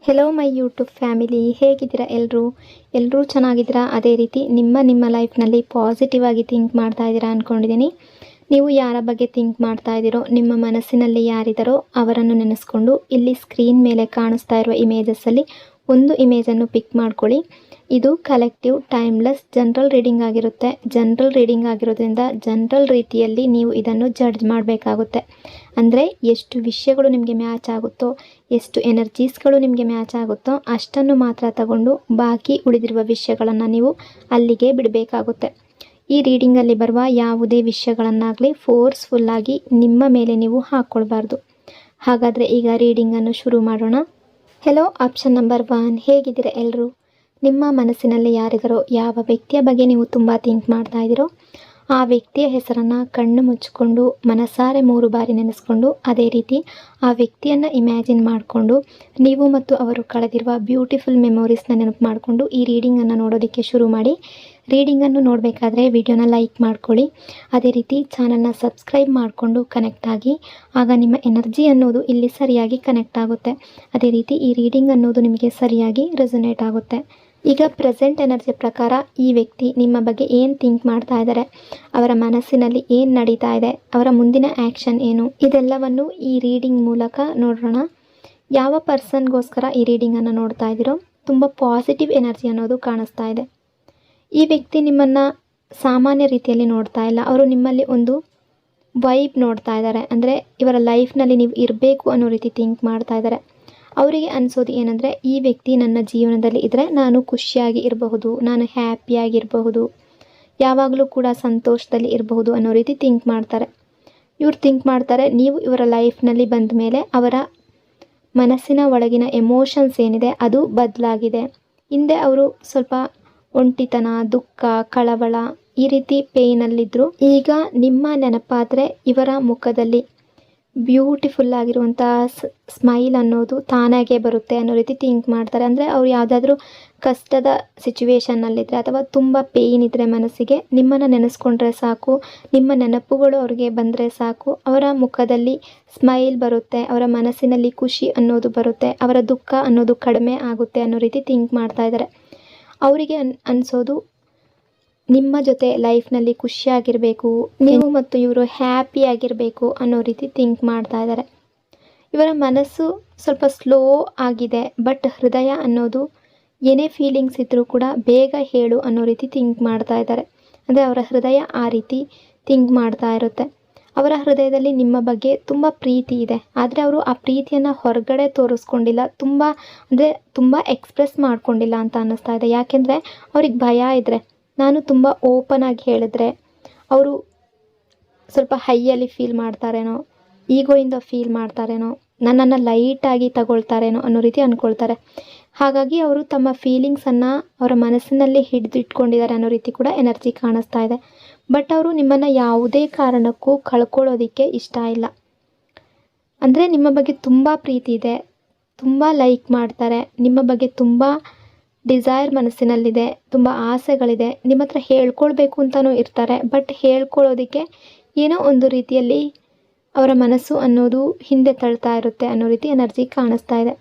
Hello my YouTube family, ಹೇಗಿದ್ದೀರಾ? ಎಲ್ಲರೂ ಚೆನ್ನಾಗಿದ್ದೀರಾ? ಅದೇ ರೀತಿ ನಿಮ್ಮ ಲೈಫ್ನಲ್ಲಿ ಪಾಸಿಟಿವ್ ಆಗಿ ಥಿಂಕ್ ಮಾಡ್ತಾ ಇದ್ದೀರಾ ಅಂದ್ಕೊಂಡಿದ್ದೀನಿ. ನೀವು ಯಾರ ಬಗ್ಗೆ ಥಿಂಕ್ ಮಾಡ್ತಾ ಇದ್ದೀರೋ, ನಿಮ್ಮ ಮನಸ್ಸಿನಲ್ಲಿ ಯಾರಿದ್ದಾರೋ ಅವರನ್ನು ನೆನೆಸ್ಕೊಂಡು ಇಲ್ಲಿ ಸ್ಕ್ರೀನ್ ಮೇಲೆ ಕಾಣಿಸ್ತಾ ಇರುವ ಇಮೇಜಸ್ಸಲ್ಲಿ ಒಂದು ಇಮೇಜನ್ನು ಪಿಕ್ ಮಾಡ್ಕೊಳ್ಳಿ. ಇದು ಕಲೆಕ್ಟಿವ್ ಟೈಮ್ಲೆಸ್ ಜನರಲ್ ರೀಡಿಂಗ್ ಆಗಿರುತ್ತೆ. ಜನರಲ್ ರೀಡಿಂಗ್ ಆಗಿರೋದ್ರಿಂದ ಜನರಲ್ ರೀತಿಯಲ್ಲಿ ನೀವು ಇದನ್ನು ಜಡ್ಜ್ ಮಾಡಬೇಕಾಗುತ್ತೆ. ಅಂದರೆ ಎಷ್ಟು ವಿಷಯಗಳು ನಿಮಗೆ ಮ್ಯಾಚ್ ಆಗುತ್ತೋ, ಎಷ್ಟು ಎನರ್ಜೀಸ್ಗಳು ನಿಮಗೆ ಮ್ಯಾಚ್ ಆಗುತ್ತೋ ಅಷ್ಟನ್ನು ಮಾತ್ರ ತಗೊಂಡು ಬಾಕಿ ಉಳಿದಿರುವ ವಿಷಯಗಳನ್ನು ನೀವು ಅಲ್ಲಿಗೆ ಬಿಡಬೇಕಾಗುತ್ತೆ. ಈ ರೀಡಿಂಗಲ್ಲಿ ಬರುವ ಯಾವುದೇ ವಿಷಯಗಳನ್ನಾಗಲಿ ಫೋರ್ಸ್ಫುಲ್ಲಾಗಿ ನಿಮ್ಮ ಮೇಲೆ ನೀವು ಹಾಕ್ಕೊಳ್ಬಾರ್ದು. ಹಾಗಾದರೆ ಈಗ ರೀಡಿಂಗನ್ನು ಶುರು ಮಾಡೋಣ. ಹೆಲೋ ಆಪ್ಷನ್ ನಂಬರ್ 1, ಹೇಗಿದ್ದೀರಾ ಎಲ್ಲರೂ? ನಿಮ್ಮ ಮನಸ್ಸಿನಲ್ಲಿ ಯಾರಿದ್ದಾರೋ, ಯಾವ ವ್ಯಕ್ತಿಯ ಬಗ್ಗೆ ನೀವು ತುಂಬ ಥಿಂಕ್ ಮಾಡ್ತಾ ಇದ್ದೀರೋ ಆ ವ್ಯಕ್ತಿಯ ಹೆಸರನ್ನು ಕಣ್ಣು ಮುಚ್ಚಿಕೊಂಡು ಮನಸಾರೆ 3 ಬಾರಿ ನೆನೆಸ್ಕೊಂಡು, ಅದೇ ರೀತಿ ಆ ವ್ಯಕ್ತಿಯನ್ನು ಇಮ್ಯಾಜಿನ್ ಮಾಡಿಕೊಂಡು ನೀವು ಮತ್ತು ಅವರು ಕಳೆದಿರುವ ಬ್ಯೂಟಿಫುಲ್ ಮೆಮೊರೀಸ್ನ ನೆನಪು ಮಾಡಿಕೊಂಡು ಈ ರೀಡಿಂಗನ್ನು ನೋಡೋದಕ್ಕೆ ಶುರು ಮಾಡಿ. ರೀಡಿಂಗನ್ನು ನೋಡಬೇಕಾದ್ರೆ ವಿಡಿಯೋನ ಲೈಕ್ ಮಾಡ್ಕೊಳ್ಳಿ, ಅದೇ ರೀತಿ ಚಾನಲ್ನ ಸಬ್ಸ್ಕ್ರೈಬ್ ಮಾಡಿಕೊಂಡು ಕನೆಕ್ಟ್ ಆಗಿ. ಆಗ ನಿಮ್ಮ ಎನರ್ಜಿ ಅನ್ನೋದು ಇಲ್ಲಿ ಸರಿಯಾಗಿ ಕನೆಕ್ಟ್ ಆಗುತ್ತೆ. ಅದೇ ರೀತಿ ಈ ರೀಡಿಂಗ್ ಅನ್ನೋದು ನಿಮಗೆ ಸರಿಯಾಗಿ ರೆಸೊನೇಟ್ ಆಗುತ್ತೆ. ಈಗ ಪ್ರೆಸೆಂಟ್ ಎನರ್ಜಿ ಪ್ರಕಾರ ಈ ವ್ಯಕ್ತಿ ನಿಮ್ಮ ಬಗ್ಗೆ ಏನು ಥಿಂಕ್ ಮಾಡ್ತಾ ಇದ್ದಾರೆ, ಅವರ ಮನಸ್ಸಿನಲ್ಲಿ ಏನು ನಡೀತಾ ಇದೆ, ಅವರ ಮುಂದಿನ ಆ್ಯಕ್ಷನ್ ಏನು, ಇದೆಲ್ಲವನ್ನು ಈ ರೀಡಿಂಗ್ ಮೂಲಕ ನೋಡೋಣ. ಯಾವ ಪರ್ಸನ್ಗೋಸ್ಕರ ಈ ರೀಡಿಂಗನ್ನು ನೋಡ್ತಾ ಇದ್ದೀರೋ ತುಂಬ ಪಾಸಿಟಿವ್ ಎನರ್ಜಿ ಅನ್ನೋದು ಕಾಣಿಸ್ತಾ ಇದೆ. ಈ ವ್ಯಕ್ತಿ ನಿಮ್ಮನ್ನು ಸಾಮಾನ್ಯ ರೀತಿಯಲ್ಲಿ ನೋಡ್ತಾ ಇಲ್ಲ, ಅವರು ನಿಮ್ಮಲ್ಲಿ ಒಂದು ವೈಬ್ ನೋಡ್ತಾ ಇದ್ದಾರೆ. ಅಂದರೆ ಇವರ ಲೈಫ್ನಲ್ಲಿ ನೀವು ಇರಬೇಕು ಅನ್ನೋ ರೀತಿ ಥಿಂಕ್ ಮಾಡ್ತಾ ಇದ್ದಾರೆ. ಅವರಿಗೆ ಅನಿಸೋದು ಏನಂದರೆ, ಈ ವ್ಯಕ್ತಿ ನನ್ನ ಜೀವನದಲ್ಲಿ ಇದ್ದರೆ ನಾನು ಖುಷಿಯಾಗಿ ಇರಬಹುದು, ನಾನು ಹ್ಯಾಪಿಯಾಗಿರಬಹುದು, ಯಾವಾಗಲೂ ಕೂಡ ಸಂತೋಷದಲ್ಲಿ ಇರಬಹುದು ಅನ್ನೋ ರೀತಿ ಥಿಂಕ್ ಮಾಡ್ತಾರೆ. ಇವ್ರು ಥಿಂಕ್ ಮಾಡ್ತಾರೆ, ನೀವು ಇವರ ಲೈಫ್ನಲ್ಲಿ ಬಂದ ಮೇಲೆ ಅವರ ಮನಸ್ಸಿನ ಒಳಗಿನ ಎಮೋಷನ್ಸ್ ಏನಿದೆ ಅದು ಬದಲಾಗಿದೆ. ಹಿಂದೆ ಅವರು ಸ್ವಲ್ಪ ಒಂಟಿತನ, ದುಃಖ, ಕಳವಳ ಈ ರೀತಿ ಪೇಯ್ನಲ್ಲಿದ್ದರು. ಈಗ ನಿಮ್ಮ ನೆನಪಾದರೆ ಇವರ ಮುಖದಲ್ಲಿ ಬ್ಯೂಟಿಫುಲ್ ಆಗಿರುವಂಥ ಸ್ಮೈಲ್ ಅನ್ನೋದು ತಾನಾಗೇ ಬರುತ್ತೆ ಅನ್ನೋ ರೀತಿ ಥಿಂಕ್ ಮಾಡ್ತಾರೆ. ಅಂದರೆ ಅವ್ರು ಯಾವುದಾದ್ರೂ ಕಷ್ಟದ ಸಿಚುವೇಷನ್ನಲ್ಲಿದ್ದರೆ ಅಥವಾ ತುಂಬ ಪೇಯ್ನ್ ಇದ್ದರೆ ಮನಸ್ಸಿಗೆ ನಿಮ್ಮನ್ನು ನೆನೆಸ್ಕೊಂಡ್ರೆ ಸಾಕು, ನಿಮ್ಮ ನೆನಪುಗಳು ಅವ್ರಿಗೆ ಬಂದರೆ ಸಾಕು, ಅವರ ಮುಖದಲ್ಲಿ ಸ್ಮೈಲ್ ಬರುತ್ತೆ, ಅವರ ಮನಸ್ಸಿನಲ್ಲಿ ಖುಷಿ ಅನ್ನೋದು ಬರುತ್ತೆ, ಅವರ ದುಃಖ ಅನ್ನೋದು ಕಡಿಮೆ ಆಗುತ್ತೆ ಅನ್ನೋ ರೀತಿ ಥಿಂಕ್ ಮಾಡ್ತಾ ಇದ್ದಾರೆ. ಅವರಿಗೆ ಅನಿಸೋದು ನಿಮ್ಮ ಜೊತೆ ಲೈಫ್ನಲ್ಲಿ ಖುಷಿಯಾಗಿರಬೇಕು, ನೀವು ಮತ್ತು ಇವರು ಹ್ಯಾಪಿಯಾಗಿರಬೇಕು ಅನ್ನೋ ರೀತಿ ಥಿಂಕ್ ಮಾಡ್ತಾ ಇದ್ದಾರೆ. ಇವರ ಮನಸ್ಸು ಸ್ವಲ್ಪ ಸ್ಲೋ ಆಗಿದೆ, ಬಟ್ ಹೃದಯ ಅನ್ನೋದು ಏನೇ ಫೀಲಿಂಗ್ಸ್ ಇದ್ದರೂ ಕೂಡ ಬೇಗ ಹೇಳು ಅನ್ನೋ ರೀತಿ ಥಿಂಕ್ ಮಾಡ್ತಾ ಇದ್ದಾರೆ. ಅಂದರೆ ಅವರ ಹೃದಯ ಆ ರೀತಿ ಥಿಂಕ್ ಮಾಡ್ತಾ ಇರುತ್ತೆ. ಅವರ ಹೃದಯದಲ್ಲಿ ನಿಮ್ಮ ಬಗ್ಗೆ ತುಂಬ ಪ್ರೀತಿ ಇದೆ, ಆದರೆ ಅವರು ಆ ಪ್ರೀತಿಯನ್ನು ಹೊರಗಡೆ ತೋರಿಸ್ಕೊಂಡಿಲ್ಲ, ತುಂಬ ಎಕ್ಸ್ಪ್ರೆಸ್ ಮಾಡ್ಕೊಂಡಿಲ್ಲ ಅಂತ ಅನ್ನಿಸ್ತಾ ಇದೆ. ಯಾಕೆಂದರೆ ಅವ್ರಿಗೆ ಭಯ ಇದ್ದರೆ, ನಾನು ತುಂಬ ಓಪನ್ ಆಗಿ ಹೇಳಿದ್ರೆ ಅವರು ಸ್ವಲ್ಪ ಹೈಯಲ್ಲಿ ಫೀಲ್ ಮಾಡ್ತಾರೇನೋ, ಈಗೋಯಿಂದ ಫೀಲ್ ಮಾಡ್ತಾರೇನೋ, ನನ್ನನ್ನು ಲೈಟಾಗಿ ತಗೊಳ್ತಾರೇನೋ ಅನ್ನೋ ರೀತಿ ಅಂದ್ಕೊಳ್ತಾರೆ. ಹಾಗಾಗಿ ಅವರು ತಮ್ಮ ಫೀಲಿಂಗ್ಸನ್ನು ಅವರ ಮನಸ್ಸಿನಲ್ಲಿ ಹಿಡಿದಿಟ್ಕೊಂಡಿದ್ದಾರೆ ಅನ್ನೋ ರೀತಿ ಕೂಡ ಎನರ್ಜಿ ಕಾಣಿಸ್ತಾ ಇದೆ. ಬಟ್ ಅವರು ನಿಮ್ಮನ್ನು ಯಾವುದೇ ಕಾರಣಕ್ಕೂ ಕಳ್ಕೊಳ್ಳೋದಕ್ಕೆ ಇಷ್ಟ ಇಲ್ಲ. ಅಂದರೆ ನಿಮ್ಮ ಬಗ್ಗೆ ತುಂಬ ಪ್ರೀತಿ ಇದೆ, ತುಂಬ ಲೈಕ್ ಮಾಡ್ತಾರೆ, ನಿಮ್ಮ ಬಗ್ಗೆ ತುಂಬ ಡಿಸೈರ್ ಮನಸ್ಸಿನಲ್ಲಿದೆ, ತುಂಬ ಆಸೆಗಳಿದೆ, ನಿಮ್ಮ ಹತ್ರ ಹೇಳ್ಕೊಳ್ಬೇಕು ಅಂತಲೂ ಇರ್ತಾರೆ. ಬಟ್ ಹೇಳ್ಕೊಳ್ಳೋದಕ್ಕೆ ಏನೋ ಒಂದು ರೀತಿಯಲ್ಲಿ ಅವರ ಮನಸ್ಸು ಅನ್ನೋದು ಹಿಂದೆ ತಳ್ತಾ ಇರುತ್ತೆ ಅನ್ನೋ ರೀತಿ ಎನರ್ಜಿ ಕಾಣಿಸ್ತಾ ಇದೆ.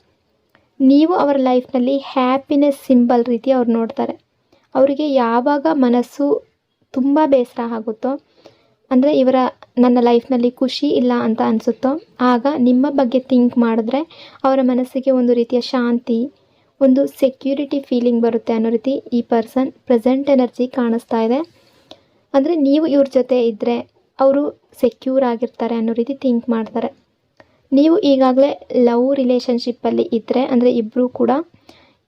ನೀವು ಅವರ ಲೈಫ್ನಲ್ಲಿ ಹ್ಯಾಪಿನೆಸ್ ಸಿಂಬಲ್ ರೀತಿ ಅವ್ರು ನೋಡ್ತಾರೆ. ಅವರಿಗೆ ಯಾವಾಗ ಮನಸ್ಸು ತುಂಬ ಬೇಸರ ಆಗುತ್ತೋ, ಅಂದರೆ ನನ್ನ ಲೈಫ್ನಲ್ಲಿ ಖುಷಿ ಇಲ್ಲ ಅಂತ ಅನಿಸುತ್ತೋ, ಆಗ ನಿಮ್ಮ ಬಗ್ಗೆ ಥಿಂಕ್ ಮಾಡಿದ್ರೆ ಅವರ ಮನಸ್ಸಿಗೆ ಒಂದು ರೀತಿಯ ಶಾಂತಿ, ಒಂದು ಸೆಕ್ಯೂರಿಟಿ ಫೀಲಿಂಗ್ ಬರುತ್ತೆ ಅನ್ನೋ ರೀತಿ ಈ ಪರ್ಸನ್ ಪ್ರೆಸೆಂಟ್ ಎನರ್ಜಿ ಕಾಣಿಸ್ತಾ ಇದೆ. ಅಂದರೆ ನೀವು ಇವ್ರ ಜೊತೆ ಇದ್ದರೆ ಅವರು ಸೆಕ್ಯೂರ್ ಆಗಿರ್ತಾರೆ ಅನ್ನೋ ರೀತಿ ಥಿಂಕ್ ಮಾಡ್ತಾರೆ. ನೀವು ಈಗಾಗಲೇ ಲವ್ ರಿಲೇಷನ್ಶಿಪ್ಪಲ್ಲಿ ಇದ್ದರೆ, ಅಂದರೆ ಇಬ್ಬರೂ ಕೂಡ,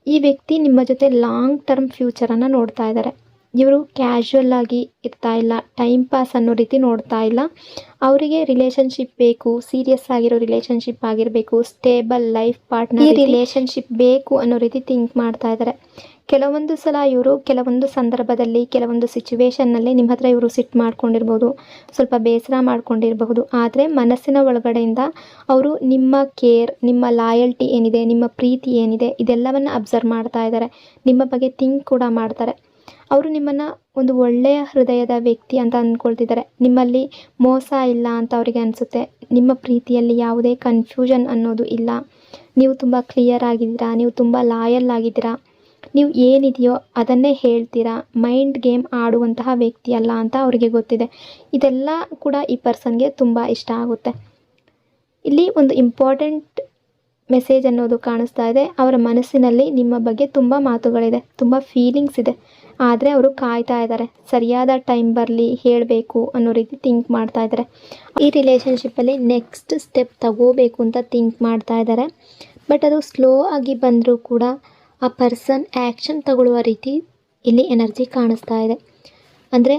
ಈ ವ್ಯಕ್ತಿ ನಿಮ್ಮ ಜೊತೆ ಲಾಂಗ್ ಟರ್ಮ್ ಫ್ಯೂಚರನ್ನು ನೋಡ್ತಾ ಇದ್ದಾರೆ. ಇವರು ಕ್ಯಾಶುವಲ್ ಆಗಿ ಇರ್ತಾ ಇಲ್ಲ, ಟೈಮ್ ಪಾಸ್ ಅನ್ನೋ ರೀತಿ ನೋಡ್ತಾ ಇಲ್ಲ. ಅವರಿಗೆ ರಿಲೇಷನ್ಶಿಪ್ ಬೇಕು, ಸೀರಿಯಸ್ ಆಗಿರೋ ರಿಲೇಷನ್ಶಿಪ್ ಆಗಿರಬೇಕು, ಸ್ಟೇಬಲ್ ಲೈಫ್ ಪಾರ್ಟ್ನರ್ ಈ ರಿಲೇಷನ್ಶಿಪ್ ಬೇಕು ಅನ್ನೋ ರೀತಿ ಥಿಂಕ್ ಮಾಡ್ತಾ ಇದ್ದಾರೆ. ಕೆಲವೊಂದು ಸಲ ಇವರು ಕೆಲವೊಂದು ಸಂದರ್ಭದಲ್ಲಿ, ಕೆಲವೊಂದು ಸಿಚುವೇಷನ್ನಲ್ಲಿ ನಿಮ್ಮ ಹತ್ರ ಇವರು ಸಿಟ್ಟು ಮಾಡ್ಕೊಂಡಿರ್ಬೋದು, ಸ್ವಲ್ಪ ಬೇಸರ ಮಾಡ್ಕೊಂಡಿರಬಹುದು. ಆದರೆ ಮನಸ್ಸಿನ ಒಳಗಡೆಯಿಂದ ಅವರು ನಿಮ್ಮ ಕೇರ್, ನಿಮ್ಮ ಲಾಯಲ್ಟಿ ಏನಿದೆ, ನಿಮ್ಮ ಪ್ರೀತಿ ಏನಿದೆ, ಇದೆಲ್ಲವನ್ನು ಅಬ್ಸರ್ವ್ ಮಾಡ್ತಾ ಇದ್ದಾರೆ. ನಿಮ್ಮ ಬಗ್ಗೆ ಥಿಂಕ್ ಕೂಡ ಮಾಡ್ತಾರೆ. ಅವರು ನಿಮ್ಮನ್ನು ಒಂದು ಒಳ್ಳೆಯ ಹೃದಯದ ವ್ಯಕ್ತಿ ಅಂತ ಅಂದ್ಕೊಳ್ತಿದ್ದಾರೆ. ನಿಮ್ಮಲ್ಲಿ ಮೋಸ ಇಲ್ಲ ಅಂತ ಅವರಿಗೆ ಅನಿಸುತ್ತೆ. ನಿಮ್ಮ ಪ್ರೀತಿಯಲ್ಲಿ ಯಾವುದೇ ಕನ್ಫ್ಯೂಷನ್ ಅನ್ನೋದು ಇಲ್ಲ. ನೀವು ತುಂಬ ಕ್ಲಿಯರ್ ಆಗಿದ್ದೀರಾ, ನೀವು ತುಂಬ ಲಾಯಲ್ ಆಗಿದ್ದೀರಾ, ನೀವು ಏನಿದೆಯೋ ಅದನ್ನೇ ಹೇಳ್ತೀರಾ, ಮೈಂಡ್ ಗೇಮ್ ಆಡುವಂತಹ ವ್ಯಕ್ತಿ ಅಲ್ಲ ಅಂತ ಅವರಿಗೆ ಗೊತ್ತಿದೆ. ಇದೆಲ್ಲ ಕೂಡ ಈ ಪರ್ಸನ್ಗೆ ತುಂಬ ಇಷ್ಟ ಆಗುತ್ತೆ. ಇಲ್ಲಿ ಒಂದು ಇಂಪಾರ್ಟೆಂಟ್ ಮೆಸೇಜ್ ಅನ್ನೋದು ಕಾಣಿಸ್ತಾ ಇದೆ. ಅವರ ಮನಸ್ಸಿನಲ್ಲಿ ನಿಮ್ಮ ಬಗ್ಗೆ ತುಂಬ ಮಾತುಗಳಿದೆ, ತುಂಬ ಫೀಲಿಂಗ್ಸ್ ಇದೆ. ಆದರೆ ಅವರು ಕಾಯ್ತಾ ಇದ್ದಾರೆ, ಸರಿಯಾದ ಟೈಮ್ ಬರಲಿ ಹೇಳಬೇಕು ಅನ್ನೋ ರೀತಿ ಥಿಂಕ್ ಮಾಡ್ತಾ ಇದ್ದಾರೆ. ಈ ರಿಲೇಷನ್ಶಿಪ್ಪಲ್ಲಿ ನೆಕ್ಸ್ಟ್ ಸ್ಟೆಪ್ ತಗೋಬೇಕು ಅಂತ ಥಿಂಕ್ ಮಾಡ್ತಾ ಇದ್ದಾರೆ. ಬಟ್ ಅದು ಸ್ಲೋ ಆಗಿ ಬಂದರೂ ಕೂಡ ಆ ಪರ್ಸನ್ ಆ್ಯಕ್ಷನ್ ತಗೊಳ್ಳುವ ರೀತಿ ಇಲ್ಲಿ ಎನರ್ಜಿ ಕಾಣಿಸ್ತಾ ಇದೆ. ಅಂದರೆ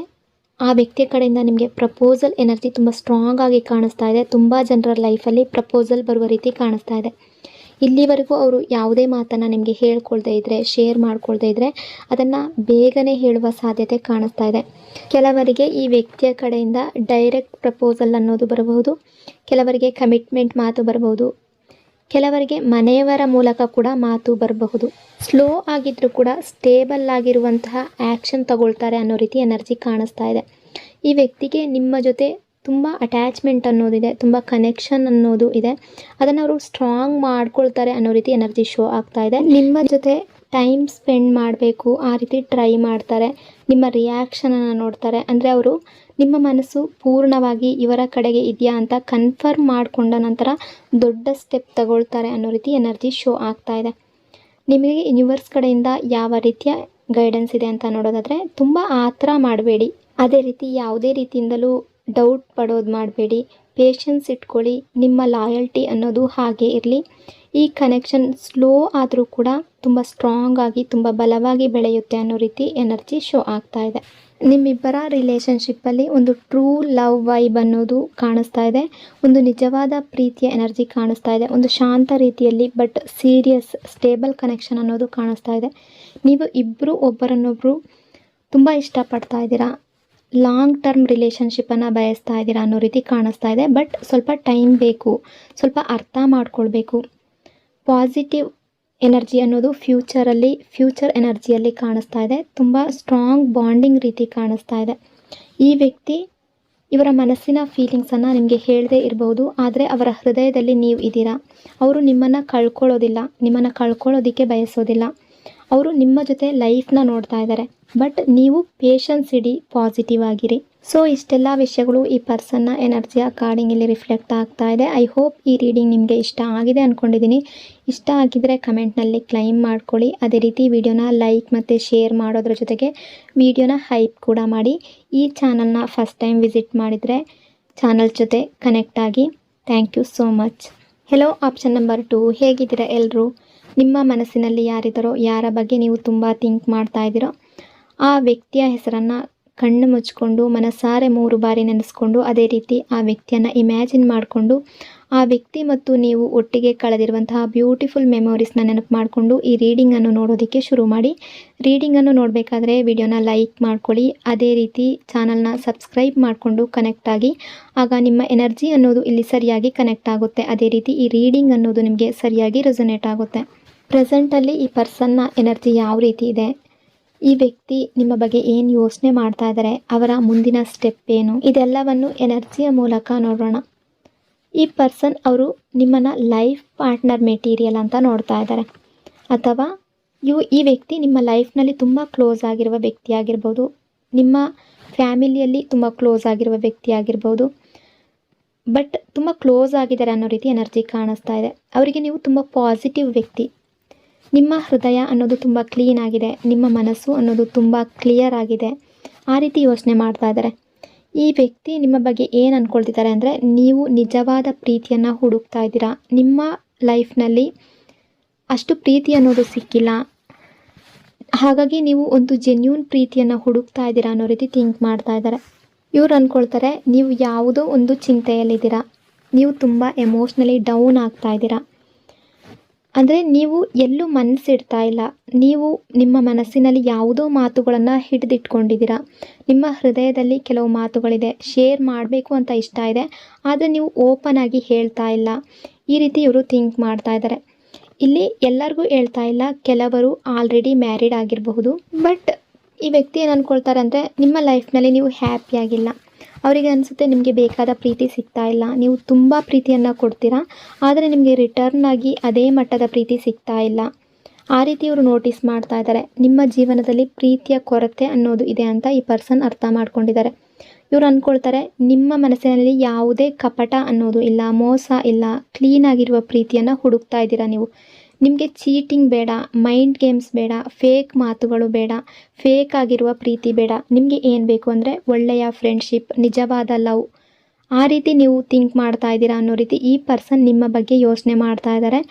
ಆ ವ್ಯಕ್ತಿಯ ಕಡೆಯಿಂದ ನಿಮಗೆ ಪ್ರಪೋಸಲ್ ಎನರ್ಜಿ ತುಂಬ ಸ್ಟ್ರಾಂಗ್ ಆಗಿ ಕಾಣಿಸ್ತಾ ಇದೆ. ತುಂಬ ಜನರ ಲೈಫಲ್ಲಿ ಪ್ರಪೋಸಲ್ ಬರುವ ರೀತಿ ಕಾಣಿಸ್ತಾ ಇದೆ. ಇಲ್ಲಿವರೆಗೂ ಅವರು ಯಾವುದೇ ಮಾತನ್ನು ನಿಮಗೆ ಹೇಳ್ಕೊಳ್ದೇ ಇದ್ದರೆ, ಶೇರ್ ಮಾಡ್ಕೊಳ್ದೇ ಇದ್ದರೆ ಅದನ್ನು ಬೇಗನೆ ಹೇಳುವ ಸಾಧ್ಯತೆ ಕಾಣಿಸ್ತಾ ಇದೆ. ಕೆಲವರಿಗೆ ಈ ವ್ಯಕ್ತಿಯ ಕಡೆಯಿಂದ ಡೈರೆಕ್ಟ್ ಪ್ರಪೋಸಲ್ ಅನ್ನೋದು ಬರಬಹುದು, ಕೆಲವರಿಗೆ ಕಮಿಟ್ಮೆಂಟ್ ಮಾತು ಬರಬಹುದು, ಕೆಲವರಿಗೆ ಮನೆಯವರ ಮೂಲಕ ಕೂಡ ಮಾತು ಬರಬಹುದು. ಸ್ಲೋ ಆಗಿದ್ದರೂ ಕೂಡ ಸ್ಟೇಬಲ್ ಆಗಿರುವಂತಹ ಆ್ಯಕ್ಷನ್ ತಗೊಳ್ತಾರೆ ಅನ್ನೋ ರೀತಿ ಎನರ್ಜಿ ಕಾಣಿಸ್ತಾ ಇದೆ. ಈ ವ್ಯಕ್ತಿಗೆ ನಿಮ್ಮ ಜೊತೆ ತುಂಬ ಅಟ್ಯಾಚ್ಮೆಂಟ್ ಅನ್ನೋದಿದೆ, ತುಂಬ ಕನೆಕ್ಷನ್ ಅನ್ನೋದು ಇದೆ. ಅದನ್ನು ಅವರು ಸ್ಟ್ರಾಂಗ್ ಮಾಡ್ಕೊಳ್ತಾರೆ ಅನ್ನೋ ರೀತಿ ಎನರ್ಜಿ ಶೋ ಆಗ್ತಾ ಇದೆ. ನಿಮ್ಮ ಜೊತೆ ಟೈಮ್ ಸ್ಪೆಂಡ್ ಮಾಡಬೇಕು ಆ ರೀತಿ ಟ್ರೈ ಮಾಡ್ತಾರೆ. ನಿಮ್ಮ ರಿಯಾಕ್ಷನನ್ನು ನೋಡ್ತಾರೆ. ಅಂದರೆ ಅವರು ನಿಮ್ಮ ಮನಸ್ಸು ಪೂರ್ಣವಾಗಿ ಇವರ ಕಡೆಗೆ ಇದೆಯಾ ಅಂತ ಕನ್ಫರ್ಮ್ ಮಾಡಿಕೊಂಡ ನಂತರ ದೊಡ್ಡ ಸ್ಟೆಪ್ ತಗೊಳ್ತಾರೆ ಅನ್ನೋ ರೀತಿ ಎನರ್ಜಿ ಶೋ ಆಗ್ತಾ ಇದೆ. ನಿಮಗೆ ಯೂನಿವರ್ಸ್ ಕಡೆಯಿಂದ ಯಾವ ರೀತಿಯ ಗೈಡೆನ್ಸ್ ಇದೆ ಅಂತ ನೋಡೋದಾದರೆ, ತುಂಬ ಆತರ ಮಾಡಬೇಡಿ, ಅದೇ ರೀತಿ ಯಾವುದೇ ರೀತಿಯಿಂದಲೂ ಡೌಟ್ ಪಡೋದು ಮಾಡಬೇಡಿ, ಪೇಷನ್ಸ್ ಇಟ್ಕೊಳ್ಳಿ, ನಿಮ್ಮ ಲಾಯಲ್ಟಿ ಅನ್ನೋದು ಹಾಗೆ ಇರಲಿ. ಈ ಕನೆಕ್ಷನ್ ಸ್ಲೋ ಆದರೂ ಕೂಡ ತುಂಬ ಸ್ಟ್ರಾಂಗ್ ಆಗಿ ತುಂಬ ಬಲವಾಗಿ ಬೆಳೆಯುತ್ತೆ ಅನ್ನೋ ರೀತಿ ಎನರ್ಜಿ ಶೋ ಆಗ್ತಾ ಇದೆ. ನಿಮ್ಮಿಬ್ಬರ ರಿಲೇಷನ್ಶಿಪ್ಪಲ್ಲಿ ಒಂದು ಟ್ರೂ ಲವ್ ವೈಬ್ ಅನ್ನೋದು ಕಾಣಿಸ್ತಾ ಇದೆ. ಒಂದು ನಿಜವಾದ ಪ್ರೀತಿಯ ಎನರ್ಜಿ ಕಾಣಿಸ್ತಾ ಇದೆ. ಒಂದು ಶಾಂತ ರೀತಿಯಲ್ಲಿ ಬಟ್ ಸೀರಿಯಸ್ ಸ್ಟೇಬಲ್ ಕನೆಕ್ಷನ್ ಅನ್ನೋದು ಕಾಣಿಸ್ತಾ ಇದೆ. ನೀವು ಇಬ್ಬರು ಒಬ್ಬರನ್ನೊಬ್ಬರು ತುಂಬ ಇಷ್ಟಪಡ್ತಾ ಇದ್ದೀರಾ, ಲಾಂಗ್ ಟರ್ಮ್ ರಿಲೇಷನ್ಶಿಪ್ಪನ್ನು ಬಯಸ್ತಾ ಇದ್ದೀರಾ ಅನ್ನೋ ರೀತಿ ಕಾಣಿಸ್ತಾ ಇದೆ. ಬಟ್ ಸ್ವಲ್ಪ ಟೈಮ್ ಬೇಕು, ಸ್ವಲ್ಪ ಅರ್ಥ ಮಾಡ್ಕೊಳ್ಬೇಕು. ಪಾಸಿಟಿವ್ ಎನರ್ಜಿ ಅನ್ನೋದು ಫ್ಯೂಚರ್ ಎನರ್ಜಿಯಲ್ಲಿ ಕಾಣಿಸ್ತಾ ಇದೆ. ತುಂಬ ಸ್ಟ್ರಾಂಗ್ ಬಾಂಡಿಂಗ್ ರೀತಿ ಕಾಣಿಸ್ತಾ ಇದೆ. ಈ ವ್ಯಕ್ತಿ ಇವರ ಮನಸ್ಸಿನ ಫೀಲಿಂಗ್ಸನ್ನು ನಿಮಗೆ ಹೇಳದೇ ಇರಬಹುದು, ಆದರೆ ಅವರ ಹೃದಯದಲ್ಲಿ ನೀವು ಇದ್ದೀರಾ. ಅವರು ನಿಮ್ಮನ್ನು ಕಳ್ಕೊಳ್ಳೋದಿಲ್ಲ, ನಿಮ್ಮನ್ನು ಕಳ್ಕೊಳ್ಳೋದಕ್ಕೆ ಬಯಸೋದಿಲ್ಲ. ಅವರು ನಿಮ್ಮ ಜೊತೆ ಲೈಫ್ನ ನೋಡ್ತಾ ಇದ್ದಾರೆ. ಬಟ್ ನೀವು ಪೇಷನ್ಸ್ ಇಡಿ, ಪಾಸಿಟಿವ್ ಆಗಿರಿ. ಸೊ ಇಷ್ಟೆಲ್ಲ ವಿಷಯಗಳು ಈ ಪರ್ಸನ್ನ ಎನರ್ಜಿ ಕಾರ್ಡಿಂಗ್ ಇಲ್ಲಿ ರಿಫ್ಲೆಕ್ಟ್ ಆಗ್ತಾ ಇದೆ. ಐ ಹೋಪ್ ಈ ರೀಡಿಂಗ್ ನಿಮಗೆ ಇಷ್ಟ ಆಗಿದೆ ಅಂದ್ಕೊಂಡಿದ್ದೀನಿ. ಇಷ್ಟ ಆಗಿದ್ದರೆ ಕಮೆಂಟ್ನಲ್ಲಿ ಕ್ಲೈಮ್ ಮಾಡ್ಕೊಳ್ಳಿ. ಅದೇ ರೀತಿ ವಿಡಿಯೋನ ಲೈಕ್ ಮತ್ತು ಶೇರ್ ಮಾಡೋದ್ರ ಜೊತೆಗೆ ವಿಡಿಯೋನ ಹೈಪ್ ಕೂಡ ಮಾಡಿ. ಈ ಚಾನಲ್ನ ಫಸ್ಟ್ ಟೈಮ್ ವಿಸಿಟ್ ಮಾಡಿದರೆ ಚಾನಲ್ ಜೊತೆ ಕನೆಕ್ಟ್ ಆಗಿ. Thank you so much. Hello option number 2, ಹೇಗಿದ್ದೀರಾ ಎಲ್ಲರೂ? ನಿಮ್ಮ ಮನಸ್ಸಿನಲ್ಲಿ ಯಾರಿದ್ದಾರೋ, ಯಾರ ಬಗ್ಗೆ ನೀವು ತುಂಬ ಥಿಂಕ್ ಮಾಡ್ತಾ ಇದ್ದೀರೋ ಆ ವ್ಯಕ್ತಿಯ ಹೆಸರನ್ನು ಕಣ್ಣು ಮುಚ್ಕೊಂಡು ಮನಸಾರೆ 3 ಬಾರಿ ನೆನೆಸ್ಕೊಂಡು, ಅದೇ ರೀತಿ ಆ ವ್ಯಕ್ತಿಯನ್ನು ಇಮ್ಯಾಜಿನ್ ಮಾಡಿಕೊಂಡು, ಆ ವ್ಯಕ್ತಿ ಮತ್ತು ನೀವು ಒಟ್ಟಿಗೆ ಕಳೆದಿರುವಂತಹ ಬ್ಯೂಟಿಫುಲ್ ಮೆಮೊರೀಸ್ನ ನೆನಪು ಮಾಡಿಕೊಂಡು ಈ ರೀಡಿಂಗನ್ನು ನೋಡೋದಕ್ಕೆ ಶುರು ಮಾಡಿ. ರೀಡಿಂಗನ್ನು ನೋಡಬೇಕಾದ್ರೆ ವಿಡಿಯೋನ ಲೈಕ್ ಮಾಡ್ಕೊಳ್ಳಿ. ಅದೇ ರೀತಿ ಚಾನಲ್ನ ಸಬ್ಸ್ಕ್ರೈಬ್ ಮಾಡಿಕೊಂಡು ಕನೆಕ್ಟ್ ಆಗಿ. ಆಗ ನಿಮ್ಮ ಎನರ್ಜಿ ಅನ್ನೋದು ಇಲ್ಲಿ ಸರಿಯಾಗಿ ಕನೆಕ್ಟ್ ಆಗುತ್ತೆ. ಅದೇ ರೀತಿ ಈ ರೀಡಿಂಗ್ ಅನ್ನೋದು ನಿಮಗೆ ಸರಿಯಾಗಿ ರೆಸೊನೇಟ್ ಆಗುತ್ತೆ. ಪ್ರೆಸೆಂಟಲ್ಲಿ ಈ ಪರ್ಸನ್ನ ಎನರ್ಜಿ ಯಾವ ರೀತಿ ಇದೆ, ಈ ವ್ಯಕ್ತಿ ನಿಮ್ಮ ಬಗ್ಗೆ ಏನು ಯೋಚನೆ ಮಾಡ್ತಾ ಇದ್ದಾರೆ, ಅವರ ಮುಂದಿನ ಸ್ಟೆಪ್ ಏನು, ಇದೆಲ್ಲವನ್ನು ಎನರ್ಜಿಯ ಮೂಲಕ ನೋಡೋಣ. ಈ ಪರ್ಸನ್ ಅವರು ನಿಮ್ಮನ್ನು ಲೈಫ್ ಪಾರ್ಟ್ನರ್ ಮೆಟೀರಿಯಲ್ ಅಂತ ನೋಡ್ತಾ ಇದ್ದಾರೆ, ಅಥವಾ ಈ ವ್ಯಕ್ತಿ ನಿಮ್ಮ ಲೈಫ್ನಲ್ಲಿ ತುಂಬ ಕ್ಲೋಸ್ ಆಗಿರುವ ವ್ಯಕ್ತಿ ಆಗಿರ್ಬೋದು, ನಿಮ್ಮ ಫ್ಯಾಮಿಲಿಯಲ್ಲಿ ತುಂಬ ಕ್ಲೋಸ್ ಆಗಿರುವ ವ್ಯಕ್ತಿ ಆಗಿರ್ಬೋದು. ಬಟ್ ತುಂಬ ಕ್ಲೋಸ್ ಆಗಿದ್ದಾರೆ ಅನ್ನೋ ರೀತಿ ಎನರ್ಜಿ ಕಾಣಿಸ್ತಾ ಇದೆ. ಅವರಿಗೆ ನೀವು ತುಂಬ ಪಾಸಿಟಿವ್ ವ್ಯಕ್ತಿ. ನಿಮ್ಮ ಹೃದಯ ಅನ್ನೋದು ತುಂಬ ಕ್ಲೀನ್ ಆಗಿದೆ, ನಿಮ್ಮ ಮನಸ್ಸು ಅನ್ನೋದು ತುಂಬ ಕ್ಲಿಯರ್ ಆಗಿದೆ. ಆ ರೀತಿ ಯೋಚನೆ ಮಾಡ್ತಾ ಇದ್ದಾರೆ. ಈ ವ್ಯಕ್ತಿ ನಿಮ್ಮ ಬಗ್ಗೆ ಏನು ಅಂದ್ಕೊಳ್ತಿದ್ದಾರೆ ಅಂದರೆ, ನೀವು ನಿಜವಾದ ಪ್ರೀತಿಯನ್ನು ಹುಡುಕ್ತಾ ಇದ್ದೀರಾ. ನಿಮ್ಮ ಲೈಫ್ನಲ್ಲಿ ಅಷ್ಟು ಪ್ರೀತಿ ಅನ್ನೋದು ಸಿಕ್ಕಿಲ್ಲ, ಹಾಗಾಗಿ ನೀವು ಒಂದು ಜೆನ್ಯೂನ್ ಪ್ರೀತಿಯನ್ನು ಹುಡುಕ್ತಾ ಇದ್ದೀರಾ ಅನ್ನೋ ರೀತಿ ಥಿಂಕ್ ಮಾಡ್ತಾ ಇದ್ದಾರೆ. ಇವ್ರು ಅಂದ್ಕೊಳ್ತಾರೆ ನೀವು ಯಾವುದೋ ಒಂದು ಚಿಂತೆಯಲ್ಲಿದ್ದೀರಾ, ನೀವು ತುಂಬ ಎಮೋಷ್ನಲಿ ಡೌನ್ ಆಗ್ತಾ ಇದ್ದೀರಾ. ಅಂದರೆ ನೀವು ಎಲ್ಲೂ ಮನಸ್ಸಿಡ್ತಾ ಇಲ್ಲ, ನೀವು ನಿಮ್ಮ ಮನಸ್ಸಿನಲ್ಲಿ ಯಾವುದೋ ಮಾತುಗಳನ್ನು ಹಿಡಿದಿಟ್ಕೊಂಡಿದ್ದೀರಾ. ನಿಮ್ಮ ಹೃದಯದಲ್ಲಿ ಕೆಲವು ಮಾತುಗಳಿದೆ, ಶೇರ್ ಮಾಡಬೇಕು ಅಂತ ಇಷ್ಟ ಇದೆ, ಆದರೆ ನೀವು ಓಪನ್ ಆಗಿ ಹೇಳ್ತಾ ಇಲ್ಲ. ಈ ರೀತಿ ಇವರು ಥಿಂಕ್ ಮಾಡ್ತಾ ಇದ್ದಾರೆ. ಇಲ್ಲಿ ಎಲ್ಲರಿಗೂ ಹೇಳ್ತಾ ಇಲ್ಲ, ಕೆಲವರು ಆಲ್ರೆಡಿ ಮ್ಯಾರಿಡ್ ಆಗಿರಬಹುದು. ಬಟ್ ಈ ವ್ಯಕ್ತಿ ಏನು ಅಂದ್ಕೊಳ್ತಾರೆ ಅಂದರೆ, ನಿಮ್ಮ ಲೈಫ್ನಲ್ಲಿ ನೀವು ಹ್ಯಾಪಿಯಾಗಿಲ್ಲ. ಅವರಿಗೆ ಅನಿಸುತ್ತೆ ನಿಮಗೆ ಬೇಕಾದ ಪ್ರೀತಿ ಸಿಗ್ತಾ ಇಲ್ಲ, ನೀವು ತುಂಬ ಪ್ರೀತಿಯನ್ನು ಕೊಡ್ತೀರಾ, ಆದರೆ ನಿಮಗೆ ರಿಟರ್ನ್ ಆಗಿ ಅದೇ ಮಟ್ಟದ ಪ್ರೀತಿ ಸಿಗ್ತಾ ಇಲ್ಲ. ಆ ರೀತಿ ಇವರು ನೋಟಿಸ್ ಮಾಡ್ತಾ ಇದ್ದಾರೆ. ನಿಮ್ಮ ಜೀವನದಲ್ಲಿ ಪ್ರೀತಿಯ ಕೊರತೆ ಅನ್ನೋದು ಇದೆ ಅಂತ ಈ ಪರ್ಸನ್ ಅರ್ಥ ಮಾಡ್ಕೊಂಡಿದ್ದಾರೆ. ಇವರು ಅಂದ್ಕೊಳ್ತಾರೆ, ನಿಮ್ಮ ಮನಸ್ಸಿನಲ್ಲಿ ಯಾವುದೇ ಕಪಟ ಅನ್ನೋದು ಇಲ್ಲ, ಮೋಸ ಇಲ್ಲ, ಕ್ಲೀನಾಗಿರುವ ಪ್ರೀತಿಯನ್ನು ಹುಡುಕ್ತಾ ಇದ್ದೀರಾ ನೀವು. ನಿಮಗೆ ಚೀಟಿಂಗ್ ಬೇಡ, ಮೈಂಡ್ ಗೇಮ್ಸ್ ಬೇಡ, ಫೇಕ್ ಮಾತುಗಳು ಬೇಡ, ಫೇಕ್ ಆಗಿರುವ ಪ್ರೀತಿ ಬೇಡ. ನಿಮಗೆ ಏನು ಬೇಕು ಅಂದರೆ ಒಳ್ಳೆಯ ಫ್ರೆಂಡ್ಶಿಪ್, ನಿಜವಾದ ಲವ್. ಆ ರೀತಿ ನೀವು ಥಿಂಕ್ ಮಾಡ್ತಾ ಇದ್ದೀರಾ ಅನ್ನೋ ರೀತಿ ಈ ಪರ್ಸನ್ ನಿಮ್ಮ ಬಗ್ಗೆ ಯೋಚನೆ ಮಾಡ್ತಾ ಇದ್ದಾರೆ.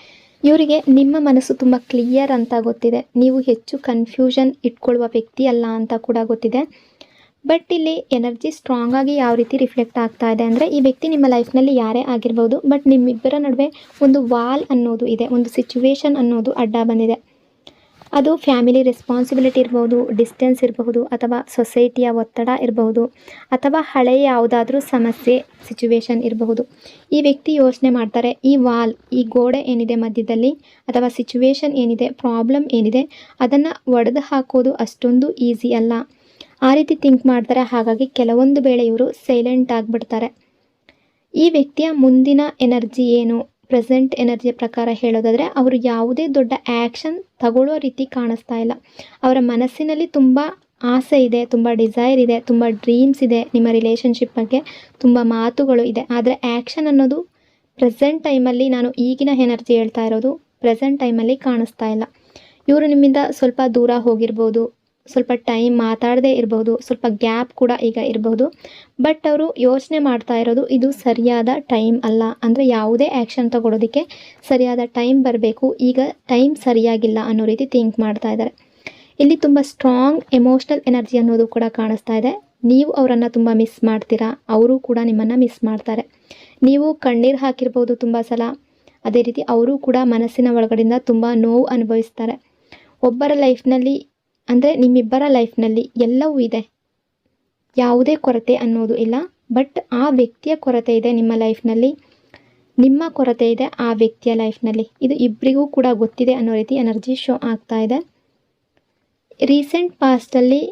ಇವರಿಗೆ ನಿಮ್ಮ ಮನಸ್ಸು ತುಂಬ ಕ್ಲಿಯರ್ ಅಂತ ಗೊತ್ತಿದೆ. ನೀವು ಹೆಚ್ಚು ಕನ್ಫ್ಯೂಷನ್ ಇಟ್ಕೊಳ್ಳುವ ವ್ಯಕ್ತಿ ಅಲ್ಲ ಅಂತ ಕೂಡ ಗೊತ್ತಿದೆ. ಬಟ್ ಇಲ್ಲಿ ಎನರ್ಜಿ ಸ್ಟ್ರಾಂಗ್ ಆಗಿ ಯಾವ ರೀತಿ ರಿಫ್ಲೆಕ್ಟ್ ಆಗ್ತಾ ಇದೆ ಅಂದರೆ, ಈ ವ್ಯಕ್ತಿ ನಿಮ್ಮ ಲೈಫ್ನಲ್ಲಿ ಯಾರೇ ಆಗಿರ್ಬೋದು, ಬಟ್ ನಿಮ್ಮಿಬ್ಬರ ನಡುವೆ ಒಂದು ವಾಲ್ ಅನ್ನೋದು ಇದೆ, ಒಂದು ಸಿಚುವೇಶನ್ ಅನ್ನೋದು ಅಡ್ಡ ಬಂದಿದೆ. ಅದು ಫ್ಯಾಮಿಲಿ ರೆಸ್ಪಾನ್ಸಿಬಿಲಿಟಿ ಇರಬಹುದು, ಡಿಸ್ಟೆನ್ಸ್ ಇರಬಹುದು, ಅಥವಾ ಸೊಸೈಟಿಯ ಒತ್ತಡ ಇರಬಹುದು, ಅಥವಾ ಹಳೆಯ ಯಾವುದಾದ್ರೂ ಸಮಸ್ಯೆ ಸಿಚುವೇಶನ್ ಇರಬಹುದು. ಈ ವ್ಯಕ್ತಿ ಯೋಚನೆ ಮಾಡ್ತಾರೆ, ಈ ವಾಲ್, ಈ ಗೋಡೆ ಏನಿದೆ ಮಧ್ಯದಲ್ಲಿ, ಅಥವಾ ಸಿಚುವೇಶನ್ ಏನಿದೆ, ಪ್ರಾಬ್ಲಮ್ ಏನಿದೆ, ಅದನ್ನು ಒಡೆದು ಹಾಕೋದು ಅಷ್ಟೊಂದು ಈಸಿ ಅಲ್ಲ. ಆ ರೀತಿ ಥಿಂಕ್ ಮಾಡ್ತಾರೆ. ಹಾಗಾಗಿ ಕೆಲವೊಂದು ವೇಳೆ ಇವರು ಸೈಲೆಂಟ್ ಆಗಿಬಿಡ್ತಾರೆ. ಈ ವ್ಯಕ್ತಿಯ ಮುಂದಿನ ಎನರ್ಜಿ ಏನು, ಪ್ರೆಸೆಂಟ್ ಎನರ್ಜಿಯ ಪ್ರಕಾರ ಹೇಳೋದಾದರೆ, ಅವರು ಯಾವುದೇ ದೊಡ್ಡ ಆ್ಯಕ್ಷನ್ ತಗೊಳ್ಳೋ ರೀತಿ ಕಾಣಿಸ್ತಾ ಇಲ್ಲ. ಅವರ ಮನಸ್ಸಿನಲ್ಲಿ ತುಂಬ ಆಸೆ ಇದೆ, ತುಂಬ ಡಿಸೈರ್ ಇದೆ, ತುಂಬ ಡ್ರೀಮ್ಸ್ ಇದೆ, ನಿಮ್ಮ ರಿಲೇಷನ್ಶಿಪ್ ಬಗ್ಗೆ ತುಂಬ ಮಾತುಗಳು ಇದೆ. ಆದರೆ ಆ್ಯಕ್ಷನ್ ಅನ್ನೋದು ಪ್ರೆಸೆಂಟ್ ಟೈಮಲ್ಲಿ, ನಾನು ಈಗಿನ ಎನರ್ಜಿ ಹೇಳ್ತಾ ಇರೋದು, ಪ್ರೆಸೆಂಟ್ ಟೈಮಲ್ಲಿ ಕಾಣಿಸ್ತಾ ಇಲ್ಲ. ಇವರು ನಿಮ್ಮಿಂದ ಸ್ವಲ್ಪ ದೂರ ಹೋಗಿರ್ಬೋದು, ಸ್ವಲ್ಪ ಟೈಮ್ ಮಾತಾಡದೇ ಇರಬಹುದು, ಸ್ವಲ್ಪ ಗ್ಯಾಪ್ ಕೂಡ ಈಗ ಇರಬಹುದು. ಬಟ್ ಅವರು ಯೋಚನೆ ಮಾಡ್ತಾ ಇರೋದು, ಇದು ಸರಿಯಾದ ಟೈಮ್ ಅಲ್ಲ, ಅಂದರೆ ಯಾವುದೇ ಆ್ಯಕ್ಷನ್ ತಗೊಳ್ಳೋದಕ್ಕೆ ಸರಿಯಾದ ಟೈಮ್ ಬರಬೇಕು, ಈಗ ಟೈಮ್ ಸರಿಯಾಗಿಲ್ಲ ಅನ್ನೋ ರೀತಿ ಥಿಂಕ್ ಮಾಡ್ತಾ ಇದ್ದಾರೆ. ಇಲ್ಲಿ ತುಂಬ ಸ್ಟ್ರಾಂಗ್ ಎಮೋಷ್ನಲ್ ಎನರ್ಜಿ ಅನ್ನೋದು ಕೂಡ ಕಾಣಿಸ್ತಾ ಇದೆ. ನೀವು ಅವರನ್ನು ತುಂಬ ಮಿಸ್ ಮಾಡ್ತೀರಾ, ಅವರು ಕೂಡ ನಿಮ್ಮನ್ನು ಮಿಸ್ ಮಾಡ್ತಾರೆ. ನೀವು ಕಣ್ಣೀರು ಹಾಕಿರ್ಬೋದು ತುಂಬ ಸಲ, ಅದೇ ರೀತಿ ಅವರು ಕೂಡ ಮನಸ್ಸಿನ ಒಳಗಡೆಯಿಂದ ತುಂಬ ನೋವು ಅನುಭವಿಸ್ತಾರೆ. ಒಬ್ಬರ ಲೈಫ್ನಲ್ಲಿ ಅಂದರೆ ನಿಮ್ಮಿಬ್ಬರ ಲೈಫ್ನಲ್ಲಿ ಎಲ್ಲವೂ ಇದೆ, ಯಾವುದೇ ಕೊರತೆ ಅನ್ನೋದು ಇಲ್ಲ. ಬಟ್ ಆ ವ್ಯಕ್ತಿಯ ಕೊರತೆ ಇದೆ ನಿಮ್ಮ ಲೈಫ್ನಲ್ಲಿ, ನಿಮ್ಮ ಕೊರತೆ ಇದೆ ಆ ವ್ಯಕ್ತಿಯ ಲೈಫ್ನಲ್ಲಿ. ಇದು ಇಬ್ಬರಿಗೂ ಕೂಡ ಗೊತ್ತಿದೆ ಅನ್ನೋ ರೀತಿ ಎನರ್ಜಿ ಶೋ ಆಗ್ತಾ ಇದೆ. ರೀಸೆಂಟ್ ಪಾಸ್ಟಲ್ಲಿ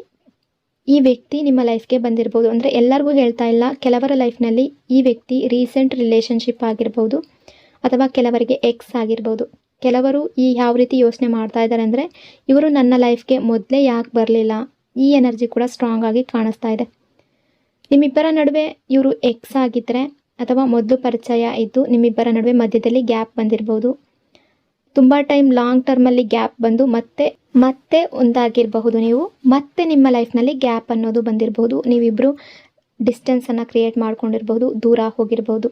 ಈ ವ್ಯಕ್ತಿ ನಿಮ್ಮ ಲೈಫ್ಗೆ ಬಂದಿರ್ಬೋದು, ಅಂದರೆ ಎಲ್ಲರಿಗೂ ಹೇಳ್ತಾ ಇಲ್ಲ, ಕೆಲವರ ಲೈಫ್ನಲ್ಲಿ ಈ ವ್ಯಕ್ತಿ ರೀಸೆಂಟ್ ರಿಲೇಷನ್ಶಿಪ್ ಆಗಿರ್ಬೋದು, ಅಥವಾ ಕೆಲವರಿಗೆ ಎಕ್ಸ್ ಆಗಿರ್ಬೋದು. ಕೆಲವರು ಯಾವ ರೀತಿ ಯೋಚನೆ ಮಾಡ್ತಾ ಇದ್ದಾರೆ ಅಂದರೆ, ಇವರು ನನ್ನ ಲೈಫ್ಗೆ ಮೊದಲೇ ಯಾಕೆ ಬರಲಿಲ್ಲ, ಈ ಎನರ್ಜಿ ಕೂಡ ಸ್ಟ್ರಾಂಗ್ ಆಗಿ ಕಾಣಿಸ್ತಾ ಇದೆ. ನಿಮ್ಮಿಬ್ಬರ ನಡುವೆ ಇವರು ಎಕ್ಸ್ ಆಗಿದ್ದರೆ, ಅಥವಾ ಮೊದಲು ಪರಿಚಯ ಇದ್ದು ನಿಮ್ಮಿಬ್ಬರ ನಡುವೆ ಮಧ್ಯದಲ್ಲಿ ಗ್ಯಾಪ್ ಬಂದಿರ್ಬೋದು, ತುಂಬ ಟೈಮ್ ಲಾಂಗ್ ಟರ್ಮಲ್ಲಿ ಗ್ಯಾಪ್ ಬಂದು ಮತ್ತೆ ಒಂದಾಗಿರಬಹುದು. ನೀವು ಮತ್ತೆ ನಿಮ್ಮ ಲೈಫ್ನಲ್ಲಿ ಗ್ಯಾಪ್ ಅನ್ನೋದು ಬಂದಿರಬಹುದು, ನೀವಿಬ್ಬರು ಡಿಸ್ಟೆನ್ಸನ್ನು ಕ್ರಿಯೇಟ್ ಮಾಡ್ಕೊಂಡಿರ್ಬೋದು, ದೂರ ಹೋಗಿರ್ಬೋದು.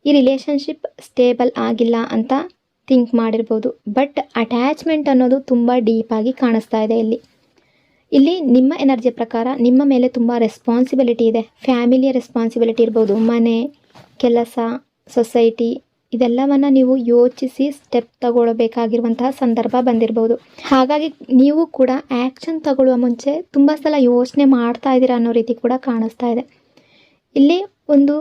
ಈ ರಿಲೇಷನ್ಶಿಪ್ ಸ್ಟೇಬಲ್ ಆಗಿಲ್ಲ ಅಂತ ಥಿಂಕ್ ಮಾಡಿರ್ಬೋದು. ಬಟ್ ಅಟ್ಯಾಚ್ಮೆಂಟ್ ಅನ್ನೋದು ತುಂಬ ಡೀಪಾಗಿ ಕಾಣಿಸ್ತಾ ಇದೆ. ಇಲ್ಲಿ ನಿಮ್ಮ ಎನರ್ಜಿ ಪ್ರಕಾರ ನಿಮ್ಮ ಮೇಲೆ ತುಂಬ ರೆಸ್ಪಾನ್ಸಿಬಿಲಿಟಿ ಇದೆ. ಫ್ಯಾಮಿಲಿಯ ರೆಸ್ಪಾನ್ಸಿಬಿಲಿಟಿ ಇರ್ಬೋದು, ಮನೆ, ಕೆಲಸ, ಸೊಸೈಟಿ, ಇದೆಲ್ಲವನ್ನು ನೀವು ಯೋಚಿಸಿ ಸ್ಟೆಪ್ ತಗೊಳ್ಬೇಕಾಗಿರುವಂತಹ ಸಂದರ್ಭ ಬಂದಿರ್ಬೋದು. ಹಾಗಾಗಿ ನೀವು ಕೂಡ ಆ್ಯಕ್ಷನ್ ತಗೊಳ್ಳುವ ಮುಂಚೆ ತುಂಬ ಸಲ ಯೋಚನೆ ಮಾಡ್ತಾ ಇದ್ದೀರಾ ಅನ್ನೋ ರೀತಿ ಕೂಡ ಕಾಣಿಸ್ತಾ ಇದೆ. ಇಲ್ಲಿ ಒಂದು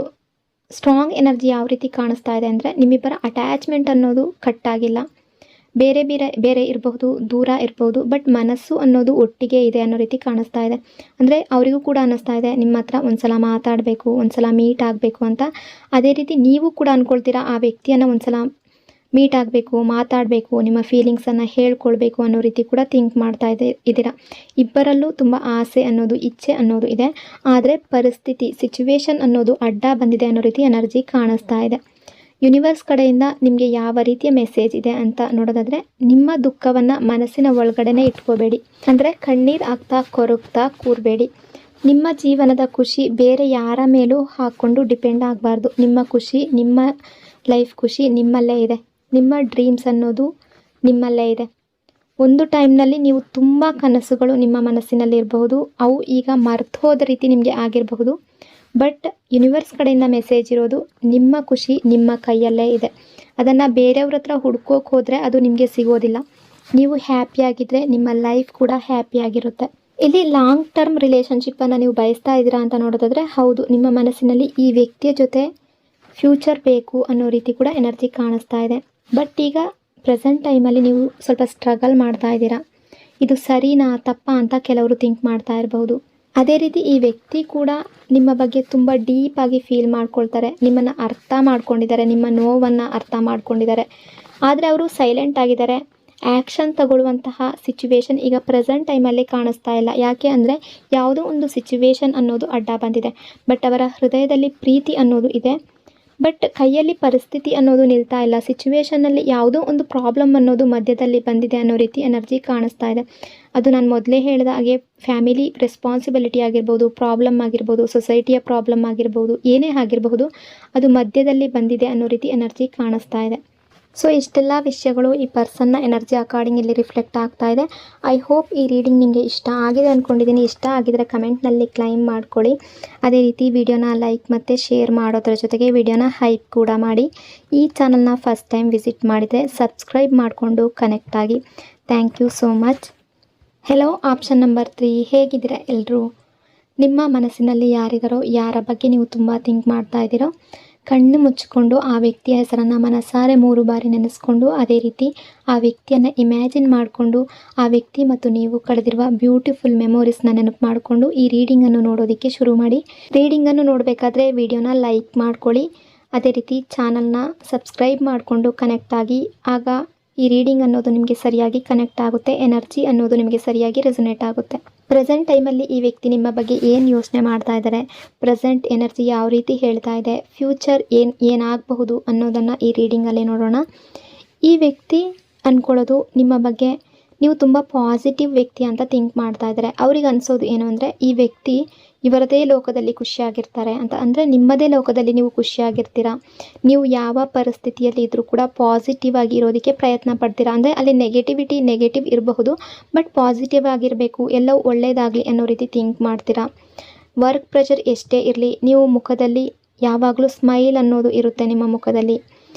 ಸ್ಟ್ರಾಂಗ್ ಎನರ್ಜಿ ಯಾವ ರೀತಿ ಕಾಣಿಸ್ತಾ ಇದೆ ಅಂದರೆ, ನಿಮ್ಮಿಬ್ಬರ ಅಟ್ಯಾಚ್ಮೆಂಟ್ ಅನ್ನೋದು ಕಟ್ಟಾಗಿಲ್ಲ, ಬೇರೆ ಇರಬಹುದು, ದೂರ ಇರಬಹುದು, ಬಟ್ ಮನಸ್ಸು ಅನ್ನೋದು ಒಟ್ಟಿಗೆ ಇದೆ ಅನ್ನೋ ರೀತಿ ಕಾಣಿಸ್ತಾ ಇದೆ. ಅಂದರೆ ಅವರಿಗೂ ಕೂಡ ಅನ್ನಿಸ್ತಾ ಇದೆ ನಿಮ್ಮ ಹತ್ರ ಒಂದ್ಸಲ ಮಾತಾಡಬೇಕು, ಒಂದ್ಸಲ ಮೀಟ್ ಆಗಬೇಕು ಅಂತ. ಅದೇ ರೀತಿ ನೀವು ಕೂಡ ಅಂದ್ಕೊಳ್ತೀರಾ, ಆ ವ್ಯಕ್ತಿಯನ್ನು ಒಂದ್ಸಲ ಮೀಟ್ ಆಗಬೇಕು, ಮಾತಾಡಬೇಕು, ನಿಮ್ಮ ಫೀಲಿಂಗ್ಸನ್ನು ಹೇಳ್ಕೊಳ್ಬೇಕು ಅನ್ನೋ ರೀತಿ ಕೂಡ ಥಿಂಕ್ ಮಾಡ್ತಾ ಇದ್ದೀರಾ. ಇಬ್ಬರಲ್ಲೂ ತುಂಬ ಆಸೆ ಅನ್ನೋದು, ಇಚ್ಛೆ ಅನ್ನೋದು ಇದೆ. ಆದರೆ ಪರಿಸ್ಥಿತಿ, ಸಿಚುವೇಶನ್ ಅನ್ನೋದು ಅಡ್ಡ ಬಂದಿದೆ ಅನ್ನೋ ರೀತಿ ಎನರ್ಜಿ ಕಾಣಿಸ್ತಾ ಇದೆ. ಯೂನಿವರ್ಸ್ ಕಡೆಯಿಂದ ನಿಮಗೆ ಯಾವ ರೀತಿಯ ಮೆಸೇಜ್ ಇದೆ ಅಂತ ನೋಡೋದಾದರೆ, ನಿಮ್ಮ ದುಃಖವನ್ನು ಮನಸ್ಸಿನ ಒಳಗಡೆನೇ ಇಟ್ಕೋಬೇಡಿ, ಅಂದರೆ ಕಣ್ಣೀರು ಆಗ್ತಾ ಕೊರಗ್ತಾ ಕೂರಬೇಡಿ. ನಿಮ್ಮ ಜೀವನದ ಖುಷಿ ಬೇರೆ ಯಾರ ಮೇಲೂ ಹಾಕ್ಕೊಂಡು ಡಿಪೆಂಡ್ ಆಗಬಾರ್ದು. ನಿಮ್ಮ ಖುಷಿ, ನಿಮ್ಮ ಲೈಫ್ ಖುಷಿ ನಿಮ್ಮಲ್ಲೇ ಇದೆ. ನಿಮ್ಮ ಡ್ರೀಮ್ಸ್ ಅನ್ನೋದು ನಿಮ್ಮಲ್ಲೇ ಇದೆ. ಒಂದು ಟೈಮ್ನಲ್ಲಿ ನೀವು ತುಂಬ ಕನಸುಗಳು ನಿಮ್ಮ ಮನಸ್ಸಿನಲ್ಲಿ ಇರಬಹುದು, ಅವು ಈಗ ಮರ್ತು ಹೋದ ರೀತಿ ನಿಮಗೆ ಆಗಿರಬಹುದು. ಬಟ್ ಯೂನಿವರ್ಸ್ ಕಡೆಯಿಂದ ಮೆಸೇಜ್ ಇರೋದು, ನಿಮ್ಮ ಖುಷಿ ನಿಮ್ಮ ಕೈಯಲ್ಲೇ ಇದೆ. ಅದನ್ನು ಬೇರೆಯವ್ರ ಹತ್ರ ಹುಡ್ಕೋಕೆ ಹೋದರೆ ಅದು ನಿಮಗೆ ಸಿಗೋದಿಲ್ಲ. ನೀವು ಹ್ಯಾಪಿಯಾಗಿದ್ದರೆ ನಿಮ್ಮ ಲೈಫ್ ಕೂಡ ಹ್ಯಾಪಿಯಾಗಿರುತ್ತೆ. ಇಲ್ಲಿ ಲಾಂಗ್ ಟರ್ಮ್ ರಿಲೇಷನ್ಶಿಪ್ಪನ್ನು ನೀವು ಬಯಸ್ತಾ ಇದ್ದೀರಾ ಅಂತ ನೋಡೋದಾದರೆ, ಹೌದು, ನಿಮ್ಮ ಮನಸ್ಸಿನಲ್ಲಿ ಈ ವ್ಯಕ್ತಿಯ ಜೊತೆ ಫ್ಯೂಚರ್ ಬೇಕು ಅನ್ನೋ ರೀತಿ ಕೂಡ ಎನರ್ಜಿ ಕಾಣಿಸ್ತಾ ಇದೆ. ಬಟ್ ಈಗ ಪ್ರೆಸೆಂಟ್ ಟೈಮಲ್ಲಿ ನೀವು ಸ್ವಲ್ಪ ಸ್ಟ್ರಗಲ್ ಮಾಡ್ತಾ ಇದ್ದೀರಾ. ಇದು ಸರಿನಾ ತಪ್ಪಾ ಅಂತ ಕೆಲವರು ಥಿಂಕ್ ಮಾಡ್ತಾ ಇರಬಹುದು. ಅದೇ ರೀತಿ ಈ ವ್ಯಕ್ತಿ ಕೂಡ ನಿಮ್ಮ ಬಗ್ಗೆ ತುಂಬ ಡೀಪಾಗಿ ಫೀಲ್ ಮಾಡ್ಕೊಳ್ತಾರೆ, ನಿಮ್ಮನ್ನು ಅರ್ಥ ಮಾಡ್ಕೊಂಡಿದ್ದಾರೆ, ನಿಮ್ಮ ನೋವನ್ನು ಅರ್ಥ ಮಾಡ್ಕೊಂಡಿದ್ದಾರೆ. ಆದರೆ ಅವರು ಸೈಲೆಂಟ್ ಆಗಿದ್ದಾರೆ. ಆ್ಯಕ್ಷನ್ ತಗೊಳ್ಳುವಂತಹ ಸಿಚುವೇಶನ್ ಈಗ ಪ್ರೆಸೆಂಟ್ ಟೈಮಲ್ಲಿ ಕಾಣಿಸ್ತಾ ಇಲ್ಲ. ಯಾಕೆ ಅಂದರೆ ಯಾವುದೋ ಒಂದು ಸಿಚುವೇಶನ್ ಅನ್ನೋದು ಅಡ್ಡ ಬಂದಿದೆ. ಬಟ್ ಅವರ ಹೃದಯದಲ್ಲಿ ಪ್ರೀತಿ ಅನ್ನೋದು ಇದೆ. ಬಟ್ ಕೈಯಲ್ಲಿ ಪರಿಸ್ಥಿತಿ ಅನ್ನೋದು ನಿಲ್ತಾ ಇಲ್ಲ. ಸಿಚುವೇಶನ್ನಲ್ಲಿ ಯಾವುದೋ ಒಂದು ಪ್ರಾಬ್ಲಮ್ ಅನ್ನೋದು ಮಧ್ಯದಲ್ಲಿ ಬಂದಿದೆ ಅನ್ನೋ ರೀತಿ ಎನರ್ಜಿ ಕಾಣಿಸ್ತಾ ಇದೆ. ಅದು ನಾನು ಮೊದಲೇ ಹೇಳಿದ ಹಾಗೆ ಫ್ಯಾಮಿಲಿ ರೆಸ್ಪಾನ್ಸಿಬಿಲಿಟಿ ಆಗಿರ್ಬೋದು, ಪ್ರಾಬ್ಲಮ್ ಆಗಿರ್ಬೋದು, ಸೊಸೈಟಿಯ ಪ್ರಾಬ್ಲಮ್ ಆಗಿರ್ಬೋದು, ಏನೇ ಆಗಿರಬಹುದು, ಅದು ಮಧ್ಯದಲ್ಲಿ ಬಂದಿದೆ ಅನ್ನೋ ರೀತಿ ಎನರ್ಜಿ ಕಾಣಿಸ್ತಾ ಇದೆ. ಸೊ ಇಷ್ಟೆಲ್ಲ ವಿಷಯಗಳು ಈ ಪರ್ಸನ್ನ ಎನರ್ಜಿ ಅಕಾರ್ಡಿಂಗ್ ಇಲ್ಲಿ ರಿಫ್ಲೆಕ್ಟ್ ಆಗ್ತಾ ಇದೆ. ಐ ಹೋಪ್ ಈ ರೀಡಿಂಗ್ ನಿಮಗೆ ಇಷ್ಟ ಆಗಿದೆ ಅಂದ್ಕೊಂಡಿದ್ದೀನಿ. ಇಷ್ಟ ಆಗಿದರೆ ಕಮೆಂಟ್ನಲ್ಲಿ ಕ್ಲೈಮ್ ಮಾಡ್ಕೊಳ್ಳಿ. ಅದೇ ರೀತಿ ವಿಡಿಯೋನ ಲೈಕ್ ಮತ್ತು ಶೇರ್ ಮಾಡೋದ್ರ ಜೊತೆಗೆ ವಿಡಿಯೋನ ಹೈಪ್ ಕೂಡ ಮಾಡಿ. ಈ ಚಾನಲ್ನ ಫಸ್ಟ್ ಟೈಮ್ ವಿಸಿಟ್ ಮಾಡಿದರೆ ಸಬ್ಸ್ಕ್ರೈಬ್ ಮಾಡಿಕೊಂಡು ಕನೆಕ್ಟ್ ಆಗಿ. Thank you so much. Hello option number 3, ಹೇಗಿದ್ದೀರಾ ಎಲ್ಲರೂ? ನಿಮ್ಮ ಮನಸ್ಸಿನಲ್ಲಿ ಯಾರಿದ್ದಾರೋ, ಯಾರ ಬಗ್ಗೆ ನೀವು ತುಂಬ ಥಿಂಕ್ ಮಾಡ್ತಾ ಇದ್ದೀರೋ, ಕಣ್ಣು ಮುಚ್ಚಿಕೊಂಡು ಆ ವ್ಯಕ್ತಿಯ ಹೆಸರನ್ನು ಮನಸಾರೆ 3 ಬಾರಿ ನೆನೆಸ್ಕೊಂಡು ಅದೇ ರೀತಿ ಆ ವ್ಯಕ್ತಿಯನ್ನು ಇಮ್ಯಾಜಿನ್ ಮಾಡಿಕೊಂಡು ಆ ವ್ಯಕ್ತಿ ಮತ್ತು ನೀವು ಕಳೆದಿರುವ ಬ್ಯೂಟಿಫುಲ್ ಮೆಮೊರೀಸ್ನ ನೆನಪು ಮಾಡಿಕೊಂಡು ಈ ರೀಡಿಂಗನ್ನು ನೋಡೋದಕ್ಕೆ ಶುರು ಮಾಡಿ. ರೀಡಿಂಗನ್ನು ನೋಡಬೇಕಾದ್ರೆ ವಿಡಿಯೋನ ಲೈಕ್ ಮಾಡ್ಕೊಳ್ಳಿ. ಅದೇ ರೀತಿ ಚಾನಲ್ನ ಸಬ್ಸ್ಕ್ರೈಬ್ ಮಾಡಿಕೊಂಡು ಕನೆಕ್ಟ್ ಆಗಿ. ಆಗ ಈ ರೀಡಿಂಗ್ ಅನ್ನೋದು ನಿಮಗೆ ಸರಿಯಾಗಿ ಕನೆಕ್ಟ್ ಆಗುತ್ತೆ, ಎನರ್ಜಿ ಅನ್ನೋದು ನಿಮಗೆ ಸರಿಯಾಗಿ ರೆಸೊನೇಟ್ ಆಗುತ್ತೆ. ಪ್ರೆಸೆಂಟ್ ಟೈಮಲ್ಲಿ ಈ ವ್ಯಕ್ತಿ ನಿಮ್ಮ ಬಗ್ಗೆ ಏನು ಯೋಚನೆ ಮಾಡ್ತಾ ಇದ್ದಾರೆ, ಪ್ರೆಸೆಂಟ್ ಎನರ್ಜಿ ಯಾವ ರೀತಿ ಹೇಳ್ತಾ ಇದೆ, ಫ್ಯೂಚರ್ ಏನಾಗಬಹುದು ಅನ್ನೋದನ್ನು ಈ ರೀಡಿಂಗಲ್ಲಿ ನೋಡೋಣ. ಈ ವ್ಯಕ್ತಿ ಅಂದ್ಕೊಳ್ಳೋದು ನಿಮ್ಮ ಬಗ್ಗೆ ನೀವು ತುಂಬ ಪಾಸಿಟಿವ್ ವ್ಯಕ್ತಿ ಅಂತ ಥಿಂಕ್ ಮಾಡ್ತಾ ಇದ್ದಾರೆ. ಅವ್ರಿಗೆ ಅನಿಸೋದು ಏನು ಅಂದರೆ ಈ ವ್ಯಕ್ತಿ ಇವರದೇ ಲೋಕದಲ್ಲಿ ಖುಷಿಯಾಗಿರ್ತಾರೆ ಅಂತ. ಅಂದರೆ ನಿಮ್ಮದೇ ಲೋಕದಲ್ಲಿ ನೀವು ಖುಷಿಯಾಗಿರ್ತೀರಾ. ನೀವು ಯಾವ ಪರಿಸ್ಥಿತಿಯಲ್ಲಿ ಇದ್ದರೂ ಕೂಡ ಪಾಸಿಟಿವ್ ಆಗಿ ಇರೋದಕ್ಕೆ ಪ್ರಯತ್ನ ಪಡ್ತೀರಾ. ಅಂದರೆ ಅಲ್ಲಿ ನೆಗೆಟಿವ್ ಇರಬಹುದು, ಬಟ್ ಪಾಸಿಟಿವ್ ಆಗಿರಬೇಕು, ಎಲ್ಲವೂ ಒಳ್ಳೆಯದಾಗಲಿ ಅನ್ನೋ ರೀತಿ ಥಿಂಕ್ ಮಾಡ್ತೀರಾ. ವರ್ಕ್ ಪ್ರೆಷರ್ ಎಷ್ಟೇ ಇರಲಿ, ನೀವು ಮುಖದಲ್ಲಿ ಯಾವಾಗಲೂ ಸ್ಮೈಲ್ ಅನ್ನೋದು ಇರುತ್ತೆ. ನಿಮ್ಮ ಮುಖದಲ್ಲಿ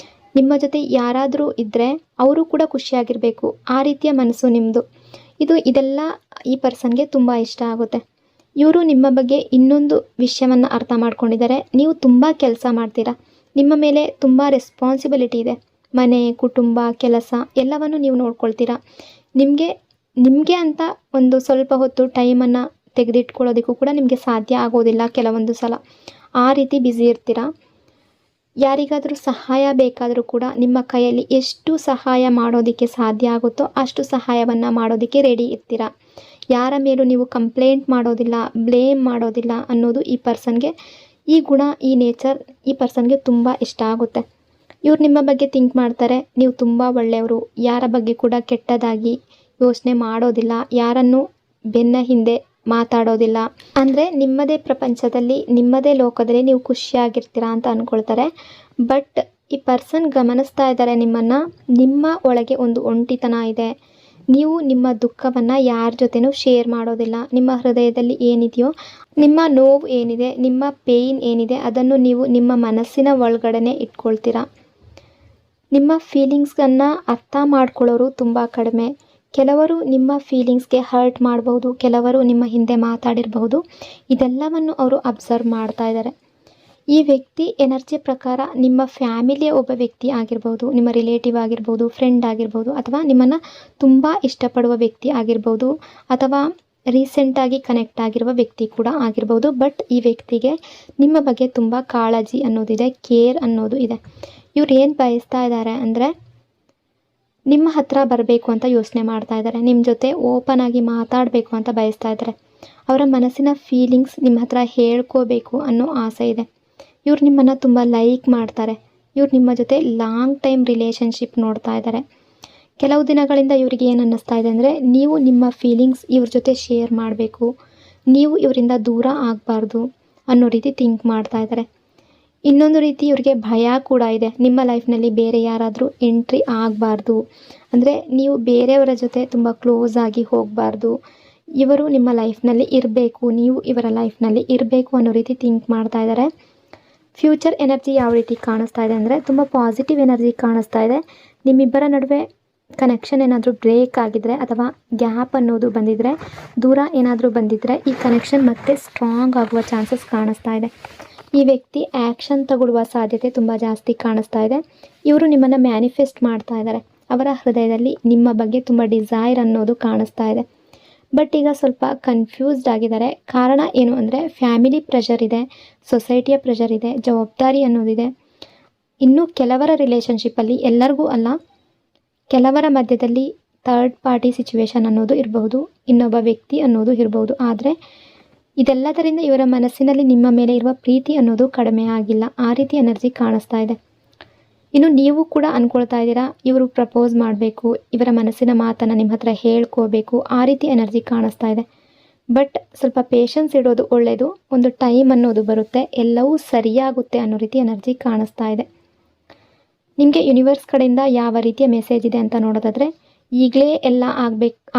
ನಿಮ್ಮ ಜೊತೆ ಯಾರಾದರೂ ಇದ್ದರೆ ಅವರು ಕೂಡ ಖುಷಿಯಾಗಿರಬೇಕು, ಆ ರೀತಿಯ ಮನಸ್ಸು ನಿಮ್ಮದು. ಇದೆಲ್ಲ ಈ ಪರ್ಸನ್ಗೆ ತುಂಬ ಇಷ್ಟ ಆಗುತ್ತೆ. ಇವರು ನಿಮ್ಮ ಬಗ್ಗೆ ಇನ್ನೊಂದು ವಿಷಯವನ್ನು ಅರ್ಥ ಮಾಡ್ಕೊಂಡಿದ್ದಾರೆ. ನೀವು ತುಂಬ ಕೆಲಸ ಮಾಡ್ತೀರಾ, ನಿಮ್ಮ ಮೇಲೆ ತುಂಬ ರೆಸ್ಪಾನ್ಸಿಬಿಲಿಟಿ ಇದೆ. ಮನೆ, ಕುಟುಂಬ, ಕೆಲಸ ಎಲ್ಲವನ್ನು ನೀವು ನೋಡ್ಕೊಳ್ತೀರಾ. ನಿಮಗೆ ಅಂತ ಒಂದು ಸ್ವಲ್ಪ ಹೊತ್ತು ಟೈಮನ್ನು ತೆಗೆದಿಟ್ಕೊಳ್ಳೋದಕ್ಕೂ ಕೂಡ ನಿಮಗೆ ಸಾಧ್ಯ ಆಗೋದಿಲ್ಲ ಕೆಲವೊಂದು ಸಲ. ಆ ರೀತಿ ಬ್ಯುಸಿ ಇರ್ತೀರಾ. ಯಾರಿಗಾದರೂ ಸಹಾಯ ಬೇಕಾದರೂ ಕೂಡ ನಿಮ್ಮ ಕೈಯಲ್ಲಿ ಎಷ್ಟು ಸಹಾಯ ಮಾಡೋದಕ್ಕೆ ಸಾಧ್ಯ ಆಗುತ್ತೋ ಅಷ್ಟು ಸಹಾಯವನ್ನು ಮಾಡೋದಕ್ಕೆ ರೆಡಿ ಇರ್ತೀರಾ. ಯಾರ ಮೇಲೂ ನೀವು ಕಂಪ್ಲೇಂಟ್ ಮಾಡೋದಿಲ್ಲ, ಬ್ಲೇಮ್ ಮಾಡೋದಿಲ್ಲ ಅನ್ನೋದು ಈ ಪರ್ಸನ್ಗೆ, ಈ ಗುಣ, ಈ ನೇಚರ್ ಈ ಪರ್ಸನ್ಗೆ ತುಂಬ ಇಷ್ಟ ಆಗುತ್ತೆ. ಇವ್ರು ನಿಮ್ಮ ಬಗ್ಗೆ ಥಿಂಕ್ ಮಾಡ್ತಾರೆ, ನೀವು ತುಂಬ ಒಳ್ಳೆಯವರು, ಯಾರ ಬಗ್ಗೆ ಕೂಡ ಕೆಟ್ಟದಾಗಿ ಯೋಚನೆ ಮಾಡೋದಿಲ್ಲ, ಯಾರನ್ನು ಬೆನ್ನ ಹಿಂದೆ ಮಾತಾಡೋದಿಲ್ಲ. ಅಂದರೆ ನಿಮ್ಮದೇ ಪ್ರಪಂಚದಲ್ಲಿ, ನಿಮ್ಮದೇ ಲೋಕದಲ್ಲಿ ನೀವು ಖುಷಿಯಾಗಿರ್ತೀರಾ ಅಂತ ಅಂದ್ಕೊಳ್ತಾರೆ. ಬಟ್ ಈ ಪರ್ಸನ್ ಗಮನಿಸ್ತಾ ಇದ್ದಾರೆ ನಿಮ್ಮನ್ನು. ನಿಮ್ಮ ಒಳಗೆ ಒಂದು ಒಂಟಿತನ ಇದೆ. ನೀವು ನಿಮ್ಮ ದುಃಖವನ್ನು ಯಾರ ಜೊತೆನೂ ಶೇರ್ ಮಾಡೋದಿಲ್ಲ. ನಿಮ್ಮ ಹೃದಯದಲ್ಲಿ ಏನಿದೆಯೋ, ನಿಮ್ಮ ನೋವು ಏನಿದೆ, ನಿಮ್ಮ ಪೇಯ್ನ್ ಏನಿದೆ, ಅದನ್ನು ನೀವು ನಿಮ್ಮ ಮನಸ್ಸಿನ ಒಳಗಡೆ ಇಟ್ಕೊಳ್ತೀರಾ. ನಿಮ್ಮ ಫೀಲಿಂಗ್ಸನ್ನು ಅರ್ಥ ಮಾಡ್ಕೊಳ್ಳೋರು ತುಂಬ ಕಡಿಮೆ. ಕೆಲವರು ನಿಮ್ಮ ಫೀಲಿಂಗ್ಸ್ಗೆ ಹರ್ಟ್ ಮಾಡಬಹುದು, ಕೆಲವರು ನಿಮ್ಮ ಹಿಂದೆ ಮಾತಾಡಿರಬಹುದು. ಇದೆಲ್ಲವನ್ನು ಅವರು ಅಬ್ಸರ್ವ್ ಮಾಡ್ತಾ ಇದ್ದಾರೆ. ಈ ವ್ಯಕ್ತಿ ಎನರ್ಜಿ ಪ್ರಕಾರ ನಿಮ್ಮ ಫ್ಯಾಮಿಲಿಯ ಒಬ್ಬ ವ್ಯಕ್ತಿ ಆಗಿರ್ಬೋದು, ನಿಮ್ಮ ರಿಲೇಟಿವ್ ಆಗಿರ್ಬೋದು, ಫ್ರೆಂಡ್ ಆಗಿರ್ಬೋದು, ಅಥವಾ ನಿಮ್ಮನ್ನು ತುಂಬ ಇಷ್ಟಪಡುವ ವ್ಯಕ್ತಿ ಆಗಿರ್ಬೋದು, ಅಥವಾ ರೀಸೆಂಟಾಗಿ ಕನೆಕ್ಟ್ ಆಗಿರುವ ವ್ಯಕ್ತಿ ಕೂಡ ಆಗಿರ್ಬೋದು. ಬಟ್ ಈ ವ್ಯಕ್ತಿಗೆ ನಿಮ್ಮ ಬಗ್ಗೆ ತುಂಬ ಕಾಳಜಿ ಅನ್ನೋದಿದೆ, ಕೇರ್ ಅನ್ನೋದು ಇದೆ. ಇವ್ರು ಏನು ಬಯಸ್ತಾ ಇದ್ದಾರೆ ಅಂದರೆ ನಿಮ್ಮ ಹತ್ರ ಬರಬೇಕು ಅಂತ ಯೋಚನೆ ಮಾಡ್ತಾ ಇದ್ದಾರೆ. ನಿಮ್ಮ ಜೊತೆ ಓಪನ್ ಆಗಿ ಮಾತಾಡಬೇಕು ಅಂತ ಬಯಸ್ತಾ ಇದ್ದಾರೆ. ಅವರ ಮನಸ್ಸಿನ ಫೀಲಿಂಗ್ಸ್ ನಿಮ್ಮ ಹತ್ರ ಹೇಳ್ಕೋಬೇಕು ಅನ್ನೋ ಆಸೆ ಇದೆ. ಇವ್ರು ನಿಮ್ಮನ್ನು ತುಂಬ ಲೈಕ್ ಮಾಡ್ತಾರೆ. ಇವ್ರು ನಿಮ್ಮ ಜೊತೆ ಲಾಂಗ್ ಟೈಮ್ ರಿಲೇಷನ್ಶಿಪ್ ನೋಡ್ತಾ ಇದ್ದಾರೆ. ಕೆಲವು ದಿನಗಳಿಂದ ಇವರಿಗೆ ಏನು ಅನ್ನಿಸ್ತಾ ಇದೆ ಅಂದರೆ ನೀವು ನಿಮ್ಮ ಫೀಲಿಂಗ್ಸ್ ಇವ್ರ ಜೊತೆ ಶೇರ್ ಮಾಡಬೇಕು, ನೀವು ಇವರಿಂದ ದೂರ ಆಗಬಾರ್ದು ಅನ್ನೋ ರೀತಿ ಥಿಂಕ್ ಮಾಡ್ತಾ ಇದ್ದಾರೆ. ಇನ್ನೊಂದು ರೀತಿ ಇವರಿಗೆ ಭಯ ಕೂಡ ಇದೆ, ನಿಮ್ಮ ಲೈಫ್ನಲ್ಲಿ ಬೇರೆ ಯಾರಾದರೂ ಎಂಟ್ರಿ ಆಗಬಾರ್ದು, ಅಂದರೆ ನೀವು ಬೇರೆಯವರ ಜೊತೆ ತುಂಬ ಕ್ಲೋಸ್ ಆಗಿ ಹೋಗಬಾರ್ದು, ಇವರು ನಿಮ್ಮ ಲೈಫ್ನಲ್ಲಿ ಇರಬೇಕು, ನೀವು ಇವರ ಲೈಫ್ನಲ್ಲಿ ಇರಬೇಕು ಅನ್ನೋ ರೀತಿ ಥಿಂಕ್ ಮಾಡ್ತಾ ಇದ್ದಾರೆ. ಫ್ಯೂಚರ್ ಎನರ್ಜಿ ಯಾವ ರೀತಿ ಕಾಣಿಸ್ತಾ ಇದೆ ಅಂದರೆ ತುಂಬ ಪಾಸಿಟಿವ್ ಎನರ್ಜಿ ಕಾಣಿಸ್ತಾ ಇದೆ. ನಿಮ್ಮಿಬ್ಬರ ನಡುವೆ ಕನೆಕ್ಷನ್ ಏನಾದರೂ ಬ್ರೇಕ್ ಆಗಿದ್ರೆ ಅಥವಾ ಗ್ಯಾಪ್ ಅನ್ನೋದು ಬಂದಿದ್ದರೆ, ದೂರ ಏನಾದರೂ ಬಂದಿದ್ದರೆ ಈ ಕನೆಕ್ಷನ್ ಮತ್ತೆ ಸ್ಟ್ರಾಂಗ್ ಆಗುವ ಚಾನ್ಸಸ್ ಕಾಣಿಸ್ತಾ ಇದೆ. ಈ ವ್ಯಕ್ತಿ ಆ್ಯಕ್ಷನ್ ತಗೊಳ್ಳುವ ಸಾಧ್ಯತೆ ತುಂಬ ಜಾಸ್ತಿ ಕಾಣಿಸ್ತಾ ಇದೆ. ಇವರು ನಿಮ್ಮನ್ನು ಮ್ಯಾನಿಫೆಸ್ಟ್ ಮಾಡ್ತಾ ಇದ್ದಾರೆ. ಅವರ ಹೃದಯದಲ್ಲಿ ನಿಮ್ಮ ಬಗ್ಗೆ ತುಂಬ ಡಿಸೈರ್ ಅನ್ನೋದು ಕಾಣಿಸ್ತಾ ಇದೆ. ಬಟ್ ಈಗ ಸ್ವಲ್ಪ ಕನ್ಫ್ಯೂಸ್ಡ್ ಆಗಿದ್ದಾರೆ. ಕಾರಣ ಏನು ಅಂದರೆ ಫ್ಯಾಮಿಲಿ ಪ್ರೆಷರ್ ಇದೆ, ಸೊಸೈಟಿಯ ಪ್ರೆಷರ್ ಇದೆ, ಜವಾಬ್ದಾರಿ ಅನ್ನೋದಿದೆ. ಇನ್ನು ಕೆಲವರ ರಿಲೇಷನ್ಶಿಪ್ಪಲ್ಲಿ, ಎಲ್ಲರಿಗೂ ಅಲ್ಲ, ಕೆಲವರ ಮಧ್ಯದಲ್ಲಿ ಥರ್ಡ್ ಪಾರ್ಟಿ ಸಿಚುವೇಶನ್ ಅನ್ನೋದು ಇರಬಹುದು, ಇನ್ನೊಬ್ಬ ವ್ಯಕ್ತಿ ಅನ್ನೋದು ಇರಬಹುದು. ಆದರೆ ಇದೆಲ್ಲದರಿಂದ ಇವರ ಮನಸ್ಸಿನಲ್ಲಿ ನಿಮ್ಮ ಮೇಲೆ ಇರುವ ಪ್ರೀತಿ ಅನ್ನೋದು ಕಡಿಮೆ ಆಗಿಲ್ಲ. ಆ ರೀತಿ ಎನರ್ಜಿ ಕಾಣಿಸ್ತಾ ಇದೆ. ಇನ್ನು ನೀವು ಕೂಡ ಅಂದ್ಕೊಳ್ತಾ ಇದ್ದೀರಾ ಇವರು ಪ್ರಪೋಸ್ ಮಾಡಬೇಕು, ಇವರ ಮನಸ್ಸಿನ ಮಾತನ್ನು ನಿಮ್ಮ ಹತ್ರ ಹೇಳ್ಕೋಬೇಕು, ಆ ರೀತಿ ಎನರ್ಜಿ ಕಾಣಿಸ್ತಾ ಇದೆ. ಬಟ್ ಸ್ವಲ್ಪ ಪೇಷನ್ಸ್ ಇಡೋದು ಒಳ್ಳೆಯದು. ಒಂದು ಟೈಮ್ ಅನ್ನೋದು ಬರುತ್ತೆ, ಎಲ್ಲವೂ ಸರಿಯಾಗುತ್ತೆ ಅನ್ನೋ ರೀತಿ ಎನರ್ಜಿ ಕಾಣಿಸ್ತಾ ಇದೆ. ನಿಮಗೆ ಯೂನಿವರ್ಸ್ ಕಡೆಯಿಂದ ಯಾವ ರೀತಿಯ ಮೆಸೇಜ್ ಇದೆ ಅಂತ ನೋಡೋದಾದರೆ, ಈಗಲೇ ಎಲ್ಲ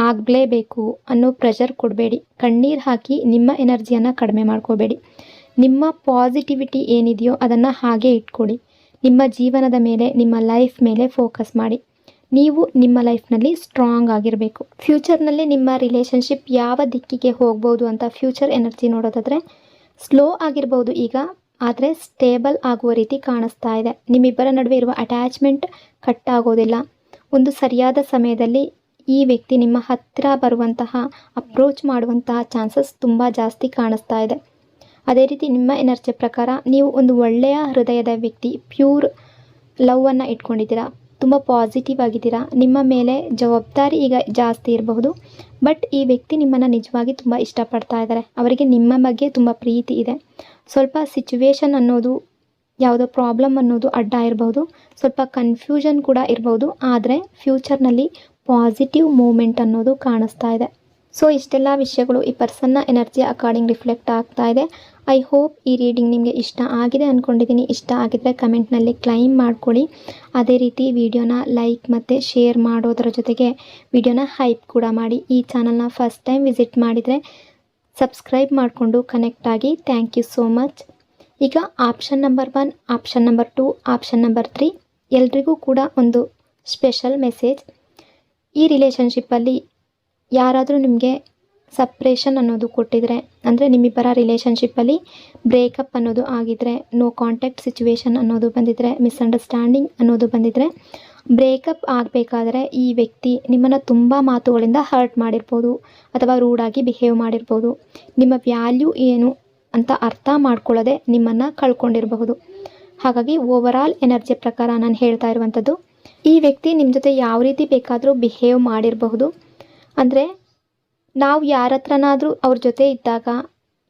ಆಗಲೇಬೇಕು ಅನ್ನೋ ಪ್ರೆಷರ್ ಕೊಡಬೇಡಿ. ಕಣ್ಣೀರು ಹಾಕಿ ನಿಮ್ಮ ಎನರ್ಜಿಯನ್ನು ಕಡಿಮೆ ಮಾಡ್ಕೋಬೇಡಿ. ನಿಮ್ಮ ಪಾಸಿಟಿವಿಟಿ ಏನಿದೆಯೋ ಅದನ್ನು ಹಾಗೆ ಇಟ್ಕೊಳ್ಳಿ. ನಿಮ್ಮ ಜೀವನದ ಮೇಲೆ, ನಿಮ್ಮ ಲೈಫ್ ಮೇಲೆ ಫೋಕಸ್ ಮಾಡಿ. ನೀವು ನಿಮ್ಮ ಲೈಫ್ನಲ್ಲಿ ಸ್ಟ್ರಾಂಗ್ ಆಗಿರಬೇಕು. ಫ್ಯೂಚರ್ನಲ್ಲಿ ನಿಮ್ಮ ರಿಲೇಷನ್ಶಿಪ್ ಯಾವ ದಿಕ್ಕಿಗೆ ಹೋಗ್ಬೋದು ಅಂತ ಫ್ಯೂಚರ್ ಎನರ್ಜಿ ನೋಡೋದಾದರೆ, ಸ್ಲೋ ಆಗಿರ್ಬೋದು ಈಗ, ಆದರೆ ಸ್ಟೇಬಲ್ ಆಗುವ ರೀತಿ ಕಾಣಿಸ್ತಾ ಇದೆ. ನಿಮ್ಮಿಬ್ಬರ ನಡುವೆ ಇರುವ ಅಟ್ಯಾಚ್ಮೆಂಟ್ ಕಟ್ ಆಗೋದಿಲ್ಲ. ಒಂದು ಸರಿಯಾದ ಸಮಯದಲ್ಲಿ ಈ ವ್ಯಕ್ತಿ ನಿಮ್ಮ ಹತ್ತಿರ ಬರುವಂತಹ, ಅಪ್ರೋಚ್ ಮಾಡುವಂತಹ ಚಾನ್ಸಸ್ ತುಂಬ ಜಾಸ್ತಿ ಕಾಣಿಸ್ತಾ ಇದೆ. ಅದೇ ರೀತಿ ನಿಮ್ಮ ಎನರ್ಜಿ ಪ್ರಕಾರ ನೀವು ಒಂದು ಒಳ್ಳೆಯ ಹೃದಯದ ವ್ಯಕ್ತಿ, ಪ್ಯೂರ್ ಲವ್ವನ್ನು ಇಟ್ಕೊಂಡಿದ್ದೀರಾ, ತುಂಬ ಪಾಸಿಟಿವ್ ಆಗಿದ್ದೀರಾ. ನಿಮ್ಮ ಮೇಲೆ ಜವಾಬ್ದಾರಿ ಈಗ ಜಾಸ್ತಿ ಇರಬಹುದು. ಬಟ್ ಈ ವ್ಯಕ್ತಿ ನಿಮ್ಮನ್ನು ನಿಜವಾಗಿ ತುಂಬ ಇಷ್ಟಪಡ್ತಾ ಇದ್ದಾರೆ. ಅವರಿಗೆ ನಿಮ್ಮ ಬಗ್ಗೆ ತುಂಬ ಪ್ರೀತಿ ಇದೆ. ಸ್ವಲ್ಪ ಸಿಚುವೇಶನ್ ಅನ್ನೋದು, ಯಾವುದೋ ಪ್ರಾಬ್ಲಮ್ ಅನ್ನೋದು ಅಡ್ಡ ಇರಬಹುದು, ಸ್ವಲ್ಪ ಕನ್ಫ್ಯೂಷನ್ ಕೂಡ ಇರಬಹುದು. ಆದರೆ ಫ್ಯೂಚರ್ನಲ್ಲಿ ಪಾಸಿಟಿವ್ ಮೂಮೆಂಟ್ ಅನ್ನೋದು ಕಾಣಿಸ್ತಾ ಇದೆ. ಸೊ ಇಷ್ಟೆಲ್ಲ ವಿಷಯಗಳು ಈ ಪರ್ಸನ್ನ ಎನರ್ಜಿ ಅಕಾರ್ಡಿಂಗ್ ರಿಫ್ಲೆಕ್ಟ್ ಆಗ್ತಾ ಇದೆ. ಐ ಹೋಪ್ ಈ ರೀಡಿಂಗ್ ನಿಮಗೆ ಇಷ್ಟ ಆಗಿದೆ ಅಂದ್ಕೊಂಡಿದ್ದೀನಿ. ಇಷ್ಟ ಆಗಿದ್ರೆ ಕಮೆಂಟ್ನಲ್ಲಿ ಕ್ಲೈಮ್ ಮಾಡ್ಕೊಳ್ಳಿ. ಅದೇ ರೀತಿ ವಿಡಿಯೋನ ಲೈಕ್ ಮತ್ತು ಶೇರ್ ಮಾಡೋದರ ಜೊತೆಗೆ ವಿಡಿಯೋನ ಹೈಪ್ ಕೂಡ ಮಾಡಿ. ಈ ಚಾನಲ್ನ ಫಸ್ಟ್ ಟೈಮ್ ವಿಸಿಟ್ ಮಾಡಿದರೆ ಸಬ್ಸ್ಕ್ರೈಬ್ ಮಾಡಿಕೊಂಡು ಕನೆಕ್ಟ್ ಆಗಿ. Thank you so much. ಈಗ option number 1, option number 2, option number 3 ಎಲ್ರಿಗೂ ಕೂಡ ಒಂದು ಸ್ಪೆಷಲ್ ಮೆಸೇಜ್. ಈ ರಿಲೇಷನ್ಶಿಪ್ಪಲ್ಲಿ ಯಾರಾದರೂ ನಿಮಗೆ ಸಪ್ರೇಷನ್ ಅನ್ನೋದು ಕೊಟ್ಟಿದ್ರೆ, ಅಂದರೆ ನಿಮ್ಮಿಬ್ಬರ ರಿಲೇಷನ್ಶಿಪ್ಪಲ್ಲಿ ಬ್ರೇಕಪ್ ಅನ್ನೋದು ಆಗಿದ್ರೆ, ನೋ ಕಾಂಟ್ಯಾಕ್ಟ್ ಸಿಚುವೇಶನ್ ಅನ್ನೋದು ಬಂದಿದ್ದರೆ, ಮಿಸ್ಅಂಡರ್ಸ್ಟ್ಯಾಂಡಿಂಗ್ ಅನ್ನೋದು ಬಂದಿದ್ದರೆ, ಬ್ರೇಕಪ್ ಆಗಬೇಕಾದ್ರೆ ಈ ವ್ಯಕ್ತಿ ನಿಮ್ಮನ್ನು ತುಂಬ ಮಾತುಗಳಿಂದ ಹರ್ಟ್ ಮಾಡಿರ್ಬೋದು ಅಥವಾ ರೂಡಾಗಿ ಬಿಹೇವ್ ಮಾಡಿರ್ಬೋದು. ನಿಮ್ಮ ವ್ಯಾಲ್ಯೂ ಏನು ಅಂತ ಅರ್ಥ ಮಾಡ್ಕೊಳ್ಳೋದೆ ನಿಮ್ಮನ್ನು ಕಳ್ಕೊಂಡಿರಬಹುದು. ಹಾಗಾಗಿ ಓವರಾಲ್ ಎನರ್ಜಿ ಪ್ರಕಾರ ನಾನು ಹೇಳ್ತಾ ಇರುವಂಥದ್ದು, ಈ ವ್ಯಕ್ತಿ ನಿಮ್ಮ ಜೊತೆ ಯಾವ ರೀತಿ ಬೇಕಾದರೂ ಬಿಹೇವ್ ಮಾಡಿರಬಹುದು. ಅಂದರೆ ನಾವು ಯಾರ ಹತ್ರನಾದರೂ ಅವ್ರ ಜೊತೆ ಇದ್ದಾಗ,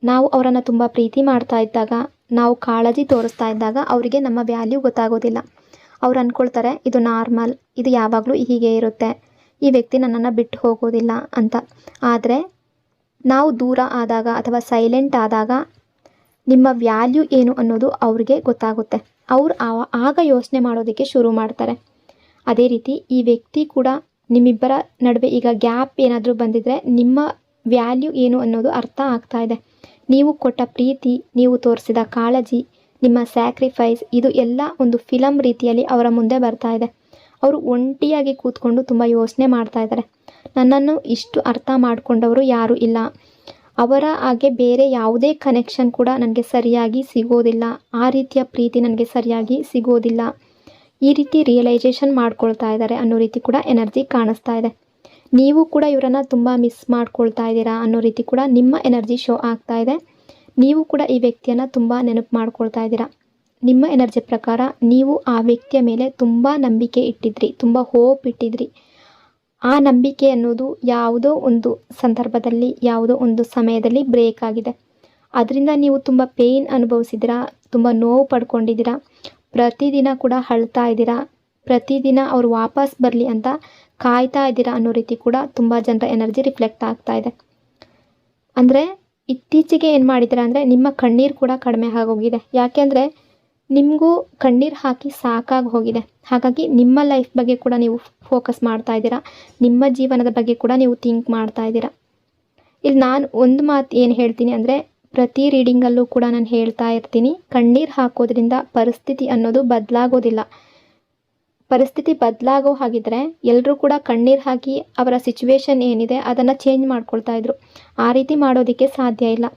ನಾವು ಅವರನ್ನು ತುಂಬ ಪ್ರೀತಿ ಮಾಡ್ತಾ ಇದ್ದಾಗ, ನಾವು ಕಾಳಜಿ ತೋರಿಸ್ತಾ ಇದ್ದಾಗ ಅವರಿಗೆ ನಮ್ಮ ವ್ಯಾಲ್ಯೂ ಗೊತ್ತಾಗೋದಿಲ್ಲ. ಅವ್ರು ಅಂದ್ಕೊಳ್ತಾರೆ ಇದು ನಾರ್ಮಲ್, ಇದು ಯಾವಾಗಲೂ ಹೀಗೆ ಇರುತ್ತೆ, ಈ ವ್ಯಕ್ತಿ ನನ್ನನ್ನು ಬಿಟ್ಟು ಹೋಗೋದಿಲ್ಲ ಅಂತ. ಆದರೆ ನಾವು ದೂರ ಆದಾಗ ಅಥವಾ ಸೈಲೆಂಟ್ ಆದಾಗ ನಿಮ್ಮ ವ್ಯಾಲ್ಯೂ ಏನು ಅನ್ನೋದು ಅವ್ರಿಗೆ ಗೊತ್ತಾಗುತ್ತೆ. ಅವ್ರು ಆಗ ಯೋಚನೆ ಮಾಡೋದಕ್ಕೆ ಶುರು ಮಾಡ್ತಾರೆ. ಅದೇ ರೀತಿ ಈ ವ್ಯಕ್ತಿ ಕೂಡ ನಿಮ್ಮಿಬ್ಬರ ನಡುವೆ ಈಗ ಗ್ಯಾಪ್ ಏನಾದರೂ ಬಂದಿದ್ದರೆ ನಿಮ್ಮ ವ್ಯಾಲ್ಯೂ ಏನು ಅನ್ನೋದು ಅರ್ಥ ಆಗ್ತಾ ಇದೆ. ನೀವು ಕೊಟ್ಟ ಪ್ರೀತಿ, ನೀವು ತೋರಿಸಿದ ಕಾಳಜಿ, ನಿಮ್ಮ ಸ್ಯಾಕ್ರಿಫೈಸ್, ಇದು ಎಲ್ಲ ಒಂದು ಫಿಲಮ್ ರೀತಿಯಲ್ಲಿ ಅವರ ಮುಂದೆ ಬರ್ತಾ ಇದೆ. ಅವರು ಒಂಟಿಯಾಗಿ ಕೂತ್ಕೊಂಡು ತುಂಬ ಯೋಚನೆ ಮಾಡ್ತಾ ಇದ್ದಾರೆ. ನನ್ನನ್ನು ಇಷ್ಟು ಅರ್ಥ ಮಾಡಿಕೊಂಡವರು ಯಾರೂ ಇಲ್ಲ, ಅವರ ಹಾಗೆ ಬೇರೆ ಯಾವುದೇ ಕನೆಕ್ಷನ್ ಕೂಡ ನನಗೆ ಸರಿಯಾಗಿ ಸಿಗೋದಿಲ್ಲ, ಆ ರೀತಿಯ ಪ್ರೀತಿ ನನಗೆ ಸರಿಯಾಗಿ ಸಿಗೋದಿಲ್ಲ, ಈ ರೀತಿ ರಿಯಲೈಸೇಷನ್ ಮಾಡ್ಕೊಳ್ತಾ ಇದ್ದಾರೆ ಅನ್ನೋ ರೀತಿ ಕೂಡ ಎನರ್ಜಿ ಕಾಣಿಸ್ತಾ ಇದೆ. ನೀವು ಕೂಡ ಇವರನ್ನು ತುಂಬ ಮಿಸ್ ಮಾಡ್ಕೊಳ್ತಾ ಇದ್ದೀರಾ ಅನ್ನೋ ರೀತಿ ಕೂಡ ನಿಮ್ಮ ಎನರ್ಜಿ ಶೋ ಆಗ್ತಾ ಇದೆ. ನೀವು ಕೂಡ ಈ ವ್ಯಕ್ತಿಯನ್ನು ತುಂಬ ನೆನಪು ಮಾಡ್ಕೊಳ್ತಾ ಇದ್ದೀರಾ. ನಿಮ್ಮ ಎನರ್ಜಿ ಪ್ರಕಾರ ನೀವು ಆ ವ್ಯಕ್ತಿಯ ಮೇಲೆ ತುಂಬ ನಂಬಿಕೆ ಇಟ್ಟಿದ್ರಿ, ತುಂಬ ಹೋಪ್ ಇಟ್ಟಿದ್ರಿ. ಆ ನಂಬಿಕೆ ಅನ್ನೋದು ಯಾವುದೋ ಒಂದು ಸಂದರ್ಭದಲ್ಲಿ, ಯಾವುದೋ ಒಂದು ಸಮಯದಲ್ಲಿ ಬ್ರೇಕ್ ಆಗಿದೆ. ಅದರಿಂದ ನೀವು ತುಂಬ ಪೇಯ್ನ್ ಅನುಭವಿಸಿದ್ದೀರಾ, ತುಂಬ ನೋವು ಪಡ್ಕೊಂಡಿದ್ದೀರಾ, ಪ್ರತಿದಿನ ಕೂಡ ಅಳ್ತಾ ಇದ್ದೀರಾ, ಪ್ರತಿದಿನ ಅವ್ರು ವಾಪಸ್ ಬರಲಿ ಅಂತ ಕಾಯ್ತಾ ಇದ್ದೀರಾ ಅನ್ನೋ ರೀತಿ ಕೂಡ ತುಂಬ ಜನರ ಎನರ್ಜಿ ರಿಫ್ಲೆಕ್ಟ್ ಆಗ್ತಾ ಇದೆ. ಅಂದರೆ ಇತ್ತೀಚೆಗೆ ಏನು ಮಾಡಿದ್ದೀರಾ ಅಂದರೆ ನಿಮ್ಮ ಕಣ್ಣೀರು ಕೂಡ ಕಡಿಮೆ ಆಗೋಗಿದೆ. ಯಾಕೆಂದರೆ ನಿಮಗೂ ಕಣ್ಣೀರು ಹಾಕಿ ಸಾಕಾಗಿ ಹೋಗಿದೆ. ಹಾಗಾಗಿ ನಿಮ್ಮ ಲೈಫ್ ಬಗ್ಗೆ ಕೂಡ ನೀವು ಫೋಕಸ್ ಮಾಡ್ತಾ ಇದ್ದೀರಾ, ನಿಮ್ಮ ಜೀವನದ ಬಗ್ಗೆ ಕೂಡ ನೀವು ಥಿಂಕ್ ಮಾಡ್ತಾ ಇದ್ದೀರಾ. ಇಲ್ಲಿ ನಾನು ಒಂದು ಮಾತು ಏನು ಹೇಳ್ತೀನಿ ಅಂದರೆ, ಪ್ರತಿ ರೀಡಿಂಗಲ್ಲೂ ಕೂಡ ನಾನು ಹೇಳ್ತಾ ಇರ್ತೀನಿ, ಕಣ್ಣೀರು ಹಾಕೋದ್ರಿಂದ ಪರಿಸ್ಥಿತಿ ಅನ್ನೋದು ಬದಲಾಗೋದಿಲ್ಲ. ಪರಿಸ್ಥಿತಿ ಬದಲಾಗೋ ಹಾಗಿದ್ರೆ ಎಲ್ಲರೂ ಕೂಡ ಕಣ್ಣೀರು ಹಾಕಿ ಅವರ ಸಿಚುವೇಶನ್ ಏನಿದೆ ಅದನ್ನು ಚೇಂಜ್ ಮಾಡ್ಕೊಳ್ತಾ ಇದ್ರು. ಆ ರೀತಿ ಮಾಡೋದಕ್ಕೆ ಸಾಧ್ಯ ಇಲ್ಲ.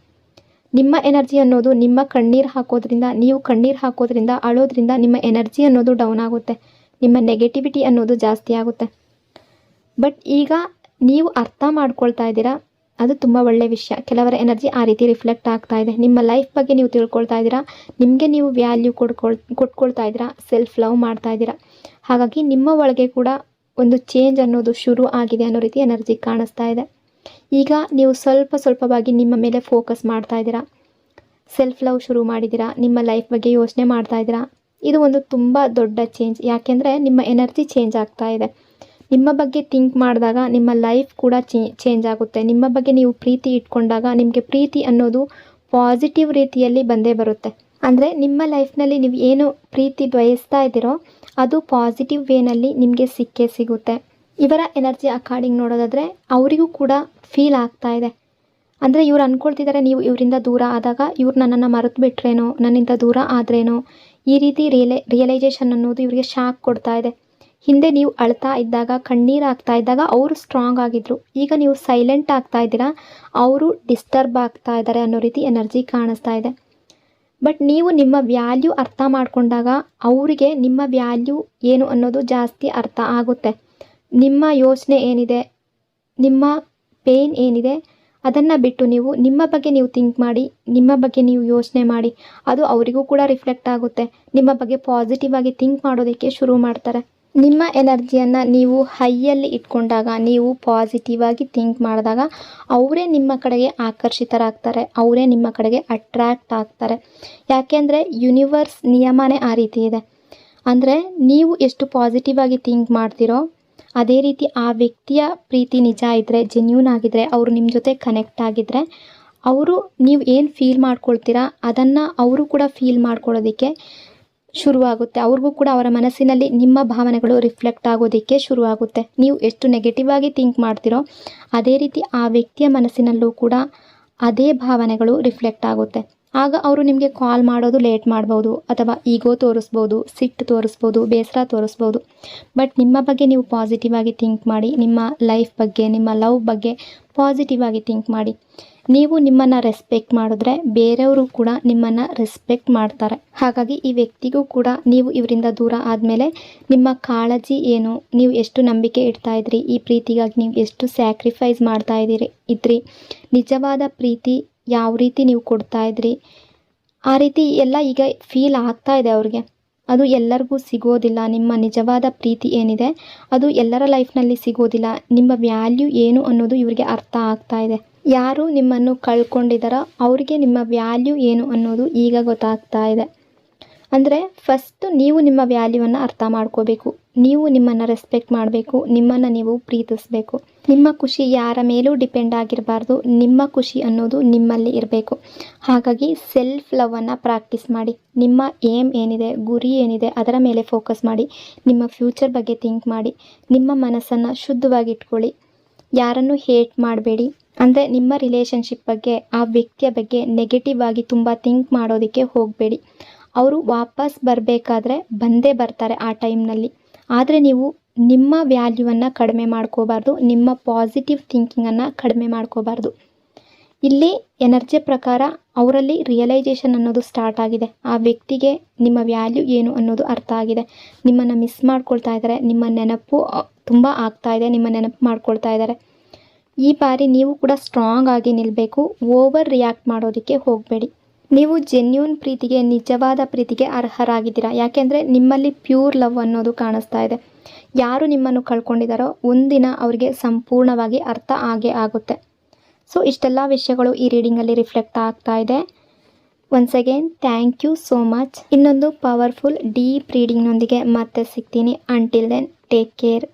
ನಿಮ್ಮ ಎನರ್ಜಿ ಅನ್ನೋದು ನಿಮ್ಮ ಕಣ್ಣೀರು ಹಾಕೋದ್ರಿಂದ, ನೀವು ಕಣ್ಣೀರು ಹಾಕೋದ್ರಿಂದ, ಅಳೋದ್ರಿಂದ ನಿಮ್ಮ ಎನರ್ಜಿ ಅನ್ನೋದು ಡೌನ್ ಆಗುತ್ತೆ, ನಿಮ್ಮ ನೆಗೆಟಿವಿಟಿ ಅನ್ನೋದು ಜಾಸ್ತಿ ಆಗುತ್ತೆ. ಬಟ್ ಈಗ ನೀವು ಅರ್ಥ ಮಾಡ್ಕೊಳ್ತಾ ಇದ್ದೀರಾ, ಅದು ತುಂಬ ಒಳ್ಳೆಯ ವಿಷಯ. ಕೆಲವರ ಎನರ್ಜಿ ಆ ರೀತಿ ರಿಫ್ಲೆಕ್ಟ್ ಆಗ್ತಾ ಇದೆ. ನಿಮ್ಮ ಲೈಫ್ ಬಗ್ಗೆ ನೀವು ತಿಳ್ಕೊಳ್ತಾ ಇದ್ದೀರಾ, ನಿಮಗೆ ನೀವು ವ್ಯಾಲ್ಯೂ ಕೊಟ್ಕೊಳ್ತಾ ಇದ್ದೀರಾ, ಸೆಲ್ಫ್ ಲವ್ ಮಾಡ್ತಾ ಇದ್ದೀರಾ. ಹಾಗಾಗಿ ನಿಮ್ಮ ಒಳಗೆ ಕೂಡ ಒಂದು ಚೇಂಜ್ ಅನ್ನೋದು ಶುರು ಆಗಿದೆ ಅನ್ನೋ ರೀತಿ ಎನರ್ಜಿ ಕಾಣಿಸ್ತಾ ಇದೆ. ಈಗ ನೀವು ಸ್ವಲ್ಪವಾಗಿ ನಿಮ್ಮ ಮೇಲೆ ಫೋಕಸ್ ಮಾಡ್ತಾ ಇದ್ದೀರಾ, ಸೆಲ್ಫ್ ಲವ್ ಶುರು ಮಾಡಿದ್ದೀರಾ, ನಿಮ್ಮ ಲೈಫ್ ಬಗ್ಗೆ ಯೋಚನೆ ಮಾಡ್ತಾ ಇದ್ದೀರಾ. ಇದು ಒಂದು ತುಂಬ ದೊಡ್ಡ ಚೇಂಜ್. ಯಾಕೆಂದರೆ ನಿಮ್ಮ ಎನರ್ಜಿ ಚೇಂಜ್ ಆಗ್ತಾ ಇದೆ. ನಿಮ್ಮ ಬಗ್ಗೆ ಥಿಂಕ್ ಮಾಡಿದಾಗ ನಿಮ್ಮ ಲೈಫ್ ಕೂಡ ಚೇಂಜ್ ಆಗುತ್ತೆ. ನಿಮ್ಮ ಬಗ್ಗೆ ನೀವು ಪ್ರೀತಿ ಇಟ್ಕೊಂಡಾಗ ನಿಮಗೆ ಪ್ರೀತಿ ಅನ್ನೋದು ಪಾಸಿಟಿವ್ ರೀತಿಯಲ್ಲಿ ಬಂದೇ ಬರುತ್ತೆ. ಅಂದರೆ ನಿಮ್ಮ ಲೈಫ್ನಲ್ಲಿ ನೀವು ಏನು ಪ್ರೀತಿ ಬಯಸ್ತಾ ಇದ್ದೀರೋ ಅದು ಪಾಸಿಟಿವ್ ವೇನಲ್ಲಿ ನಿಮಗೆ ಸಿಕ್ಕೇ ಸಿಗುತ್ತೆ. ಇವರ ಎನರ್ಜಿ ಅಕಾರ್ಡಿಂಗ್ ನೋಡೋದಾದರೆ ಅವರಿಗೂ ಕೂಡ ಫೀಲ್ ಆಗ್ತಾ ಇದೆ. ಅಂದರೆ ಇವ್ರು ಅಂದ್ಕೊಳ್ತಿದ್ದಾರೆ ನೀವು ಇವರಿಂದ ದೂರ ಆದಾಗ ಇವ್ರು ನನ್ನನ್ನು ಮರೆತು ಬಿಟ್ರೇನೋ, ನನ್ನಿಂದ ದೂರ ಆದ್ರೇನೋ, ಈ ರೀತಿ ರಿಯಲೈಸೇಷನ್ ಅನ್ನೋದು ಇವರಿಗೆ ಶಾಕ್ ಕೊಡ್ತಾ ಇದೆ. ಹಿಂದೆ ನೀವು ಅಳ್ತಾ ಇದ್ದಾಗ, ಕಣ್ಣೀರು ಆಗ್ತಾ ಇದ್ದಾಗ ಅವರು ಸ್ಟ್ರಾಂಗ್ ಆಗಿದ್ರು. ಈಗ ನೀವು ಸೈಲೆಂಟ್ ಆಗ್ತಾ ಇದ್ದೀರಾ, ಅವರು ಡಿಸ್ಟರ್ಬ್ ಆಗ್ತಾ ಇದ್ದಾರೆ ಅನ್ನೋ ರೀತಿ ಎನರ್ಜಿ ಕಾಣಿಸ್ತಾ ಇದೆ. ಬಟ್ ನೀವು ನಿಮ್ಮ ವ್ಯಾಲ್ಯೂ ಅರ್ಥ ಮಾಡ್ಕೊಂಡಾಗ ಅವರಿಗೆ ನಿಮ್ಮ ವ್ಯಾಲ್ಯೂ ಏನು ಅನ್ನೋದು ಜಾಸ್ತಿ ಅರ್ಥ ಆಗುತ್ತೆ. ನಿಮ್ಮ ಯೋಚನೆ ಏನಿದೆ, ನಿಮ್ಮ ಪೇಯ್ನ್ ಏನಿದೆ ಅದನ್ನು ಬಿಟ್ಟು ನೀವು ನಿಮ್ಮ ಬಗ್ಗೆ ನೀವು ಥಿಂಕ್ ಮಾಡಿ, ನಿಮ್ಮ ಬಗ್ಗೆ ನೀವು ಯೋಚನೆ ಮಾಡಿ. ಅದು ಅವರಿಗೂ ಕೂಡ ರಿಫ್ಲೆಕ್ಟ್ ಆಗುತ್ತೆ. ನಿಮ್ಮ ಬಗ್ಗೆ ಪಾಸಿಟಿವ್ ಆಗಿ ಥಿಂಕ್ ಮಾಡೋದಕ್ಕೆ ಶುರು ಮಾಡ್ತಾರೆ. ನಿಮ್ಮ ಎನರ್ಜಿಯನ್ನು ನೀವು ಹೈಯಲ್ಲಿ ಇಟ್ಕೊಂಡಾಗ, ನೀವು ಪಾಸಿಟಿವ್ ಆಗಿ ಥಿಂಕ್ ಮಾಡಿದಾಗ ಅವರೇ ನಿಮ್ಮ ಕಡೆಗೆ ಆಕರ್ಷಿತರಾಗ್ತಾರೆ, ಅವರೇ ನಿಮ್ಮ ಕಡೆಗೆ ಅಟ್ರ್ಯಾಕ್ಟ್ ಆಗ್ತಾರೆ. ಯಾಕೆಂದರೆ ಯೂನಿವರ್ಸ್ ನಿಯಮನೇ ಆ ರೀತಿ ಇದೆ. ಅಂದರೆ ನೀವು ಎಷ್ಟು ಪಾಸಿಟಿವ್ ಆಗಿ ಥಿಂಕ್ ಮಾಡ್ತೀರೋ ಅದೇ ರೀತಿ ಆ ವ್ಯಕ್ತಿಯ ಪ್ರೀತಿ ನಿಜ ಇದ್ದರೆ, ಜೆನ್ಯೂನ್ ಆಗಿದ್ದರೆ, ಅವರು ನಿಮ್ಮ ಜೊತೆ ಕನೆಕ್ಟ್ ಆಗಿದ್ದರೆ, ಅವರು ನೀವು ಏನು ಫೀಲ್ ಮಾಡ್ಕೊಳ್ತೀರಾ ಅದನ್ನು ಅವರು ಕೂಡ ಫೀಲ್ ಮಾಡ್ಕೊಳ್ಳೋದಕ್ಕೆ ಶುರುವಾಗುತ್ತೆ. ಅವ್ರಿಗೂ ಕೂಡ ಅವರ ಮನಸ್ಸಿನಲ್ಲಿ ನಿಮ್ಮ ಭಾವನೆಗಳು ರಿಫ್ಲೆಕ್ಟ್ ಆಗೋದಕ್ಕೆ ಶುರುವಾಗುತ್ತೆ. ನೀವು ಎಷ್ಟು ನೆಗೆಟಿವ್ ಆಗಿ ಥಿಂಕ್ ಮಾಡ್ತೀರೋ ಅದೇ ರೀತಿ ಆ ವ್ಯಕ್ತಿಯ ಮನಸ್ಸಿನಲ್ಲೂ ಕೂಡ ಅದೇ ಭಾವನೆಗಳು ರಿಫ್ಲೆಕ್ಟ್ ಆಗುತ್ತೆ. ಆಗ ಅವರು ನಿಮಗೆ ಕಾಲ್ ಮಾಡೋದು ಲೇಟ್ ಮಾಡ್ಬೋದು, ಅಥವಾ ಈಗೋ ತೋರಿಸ್ಬೋದು, ಸಿಟ್ಟು ತೋರಿಸ್ಬೋದು, ಬೇಸರ ತೋರಿಸ್ಬೋದು. ಬಟ್ ನಿಮ್ಮ ಬಗ್ಗೆ ನೀವು ಪಾಸಿಟಿವ್ ಆಗಿ ಥಿಂಕ್ ಮಾಡಿ, ನಿಮ್ಮ ಲೈಫ್ ಬಗ್ಗೆ, ನಿಮ್ಮ ಲವ್ ಬಗ್ಗೆ ಪಾಸಿಟಿವ್ ಆಗಿ ಥಿಂಕ್ ಮಾಡಿ. ನೀವು ನಿಮ್ಮನ್ನು ರೆಸ್ಪೆಕ್ಟ್ ಮಾಡಿದ್ರೆ ಬೇರೆಯವರು ಕೂಡ ನಿಮ್ಮನ್ನು ರೆಸ್ಪೆಕ್ಟ್ ಮಾಡ್ತಾರೆ. ಹಾಗಾಗಿ ಈ ವ್ಯಕ್ತಿಗೂ ಕೂಡ ನೀವು ಇವರಿಂದ ದೂರ ಆದಮೇಲೆ ನಿಮ್ಮ ಕಾಳಜಿ ಏನು, ನೀವು ಎಷ್ಟು ನಂಬಿಕೆ ಇಡ್ತಾ ಇದ್ರಿ, ಈ ಪ್ರೀತಿಗಾಗಿ ನೀವು ಎಷ್ಟು ಸ್ಯಾಕ್ರಿಫೈಸ್ ಮಾಡ್ತಾ ಇದ್ರಿ, ನಿಜವಾದ ಪ್ರೀತಿ ಯಾವ ರೀತಿ ನೀವು ಕೊಡ್ತಾ ಇದ್ರಿ, ಆ ರೀತಿ ಎಲ್ಲ ಈಗ ಫೀಲ್ ಆಗ್ತಾ ಇದೆ ಅವ್ರಿಗೆ. ಅದು ಎಲ್ಲರಿಗೂ ಸಿಗೋದಿಲ್ಲ. ನಿಮ್ಮ ನಿಜವಾದ ಪ್ರೀತಿ ಏನಿದೆ ಅದು ಎಲ್ಲರ ಲೈಫ್ನಲ್ಲಿ ಸಿಗೋದಿಲ್ಲ. ನಿಮ್ಮ ವ್ಯಾಲ್ಯೂ ಏನು ಅನ್ನೋದು ಇವರಿಗೆ ಅರ್ಥ ಆಗ್ತಾ ಇದೆ. ಯಾರು ನಿಮ್ಮನ್ನು ಕಳ್ಕೊಂಡಿದ್ದಾರೋ ಅವರಿಗೆ ನಿಮ್ಮ ವ್ಯಾಲ್ಯೂ ಏನು ಅನ್ನೋದು ಈಗ ಗೊತ್ತಾಗ್ತಾ ಇದೆ. ಅಂದರೆ ಫಸ್ಟು ನೀವು ನಿಮ್ಮ ವ್ಯಾಲ್ಯೂವನ್ನು ಅರ್ಥ ಮಾಡ್ಕೋಬೇಕು. ನೀವು ನಿಮ್ಮನ್ನು ರೆಸ್ಪೆಕ್ಟ್ ಮಾಡಬೇಕು, ನಿಮ್ಮನ್ನು ನೀವು ಪ್ರೀತಿಸಬೇಕು. ನಿಮ್ಮ ಖುಷಿ ಯಾರ ಮೇಲೂ ಡಿಪೆಂಡ್ ಆಗಿರಬಾರ್ದು. ನಿಮ್ಮ ಖುಷಿ ಅನ್ನೋದು ನಿಮ್ಮಲ್ಲಿ ಇರಬೇಕು. ಹಾಗಾಗಿ ಸೆಲ್ಫ್ ಲವನ್ನು ಪ್ರಾಕ್ಟೀಸ್ ಮಾಡಿ. ನಿಮ್ಮ ಏಮ್ ಏನಿದೆ, ಗುರಿ ಏನಿದೆ ಅದರ ಮೇಲೆ ಫೋಕಸ್ ಮಾಡಿ. ನಿಮ್ಮ ಫ್ಯೂಚರ್ ಬಗ್ಗೆ ಥಿಂಕ್ ಮಾಡಿ. ನಿಮ್ಮ ಮನಸ್ಸನ್ನು ಶುದ್ಧವಾಗಿ ಇಟ್ಕೊಳ್ಳಿ. ಯಾರನ್ನು ಹೇಟ್ ಮಾಡಬೇಡಿ. ಅಂದರೆ ನಿಮ್ಮ ರಿಲೇಷನ್ಶಿಪ್ ಬಗ್ಗೆ, ಆ ವ್ಯಕ್ತಿಯ ಬಗ್ಗೆ ನೆಗೆಟಿವ್ ಆಗಿ ತುಂಬ ಥಿಂಕ್ ಮಾಡೋದಕ್ಕೆ ಹೋಗಬೇಡಿ. ಅವರು ವಾಪಸ್ ಬರಬೇಕಾದ್ರೆ ಬಂದೇ ಬರ್ತಾರೆ ಆ ಟೈಮ್ನಲ್ಲಿ. ಆದರೆ ನೀವು ನಿಮ್ಮ ವ್ಯಾಲ್ಯೂವನ್ನು ಕಡಿಮೆ ಮಾಡ್ಕೋಬಾರ್ದು, ನಿಮ್ಮ ಪಾಸಿಟಿವ್ ಥಿಂಕಿಂಗನ್ನು ಕಡಿಮೆ ಮಾಡ್ಕೋಬಾರ್ದು. ಇಲ್ಲಿ ಎನರ್ಜಿ ಪ್ರಕಾರ ಅವರಲ್ಲಿ ರಿಯಲೈಸೇಷನ್ ಅನ್ನೋದು ಸ್ಟಾರ್ಟ್ ಆಗಿದೆ. ಆ ವ್ಯಕ್ತಿಗೆ ನಿಮ್ಮ ವ್ಯಾಲ್ಯೂ ಏನು ಅನ್ನೋದು ಅರ್ಥ ಆಗಿದೆ. ನಿಮ್ಮನ್ನು ಮಿಸ್ ಮಾಡ್ಕೊಳ್ತಾ ಇದ್ದಾರೆ, ನಿಮ್ಮ ನೆನಪು ತುಂಬ ಆಗ್ತಾ ಇದೆ, ನಿಮ್ಮ ನೆನಪು ಮಾಡ್ಕೊಳ್ತಾ ಇದ್ದಾರೆ. ಈ ಬಾರಿ ನೀವು ಕೂಡ ಸ್ಟ್ರಾಂಗ್ ಆಗಿ ನಿಲ್ಲಬೇಕು. ಓವರ್ ರಿಯಾಕ್ಟ್ ಮಾಡೋದಕ್ಕೆ ಹೋಗಬೇಡಿ. ನೀವು ಜೆನ್ಯೂನ್ ಪ್ರೀತಿಗೆ, ನಿಜವಾದ ಪ್ರೀತಿಗೆ ಅರ್ಹರಾಗಿದ್ದೀರಾ. ಯಾಕೆಂದರೆ ನಿಮ್ಮಲ್ಲಿ ಪ್ಯೂರ್ ಲವ್ ಅನ್ನೋದು ಕಾಣಿಸ್ತಾ ಇದೆ. ಯಾರು ನಿಮ್ಮನ್ನು ಕಳ್ಕೊಂಡಿದ್ದಾರೋ ಒಂದಿನ ಅವರಿಗೆ ಸಂಪೂರ್ಣವಾಗಿ ಅರ್ಥ ಆಗೇ ಆಗುತ್ತೆ. ಸೊ ಇಷ್ಟೆಲ್ಲ ವಿಷಯಗಳು ಈ ರೀಡಿಂಗಲ್ಲಿ ರಿಫ್ಲೆಕ್ಟ್ ಆಗ್ತಾ ಇದೆ. Once again thank you so much. ಇನ್ನೊಂದು ಪವರ್ಫುಲ್ ಡೀಪ್ ರೀಡಿಂಗ್ನೊಂದಿಗೆ ಮತ್ತೆ ಸಿಗ್ತೀನಿ. Until then take care.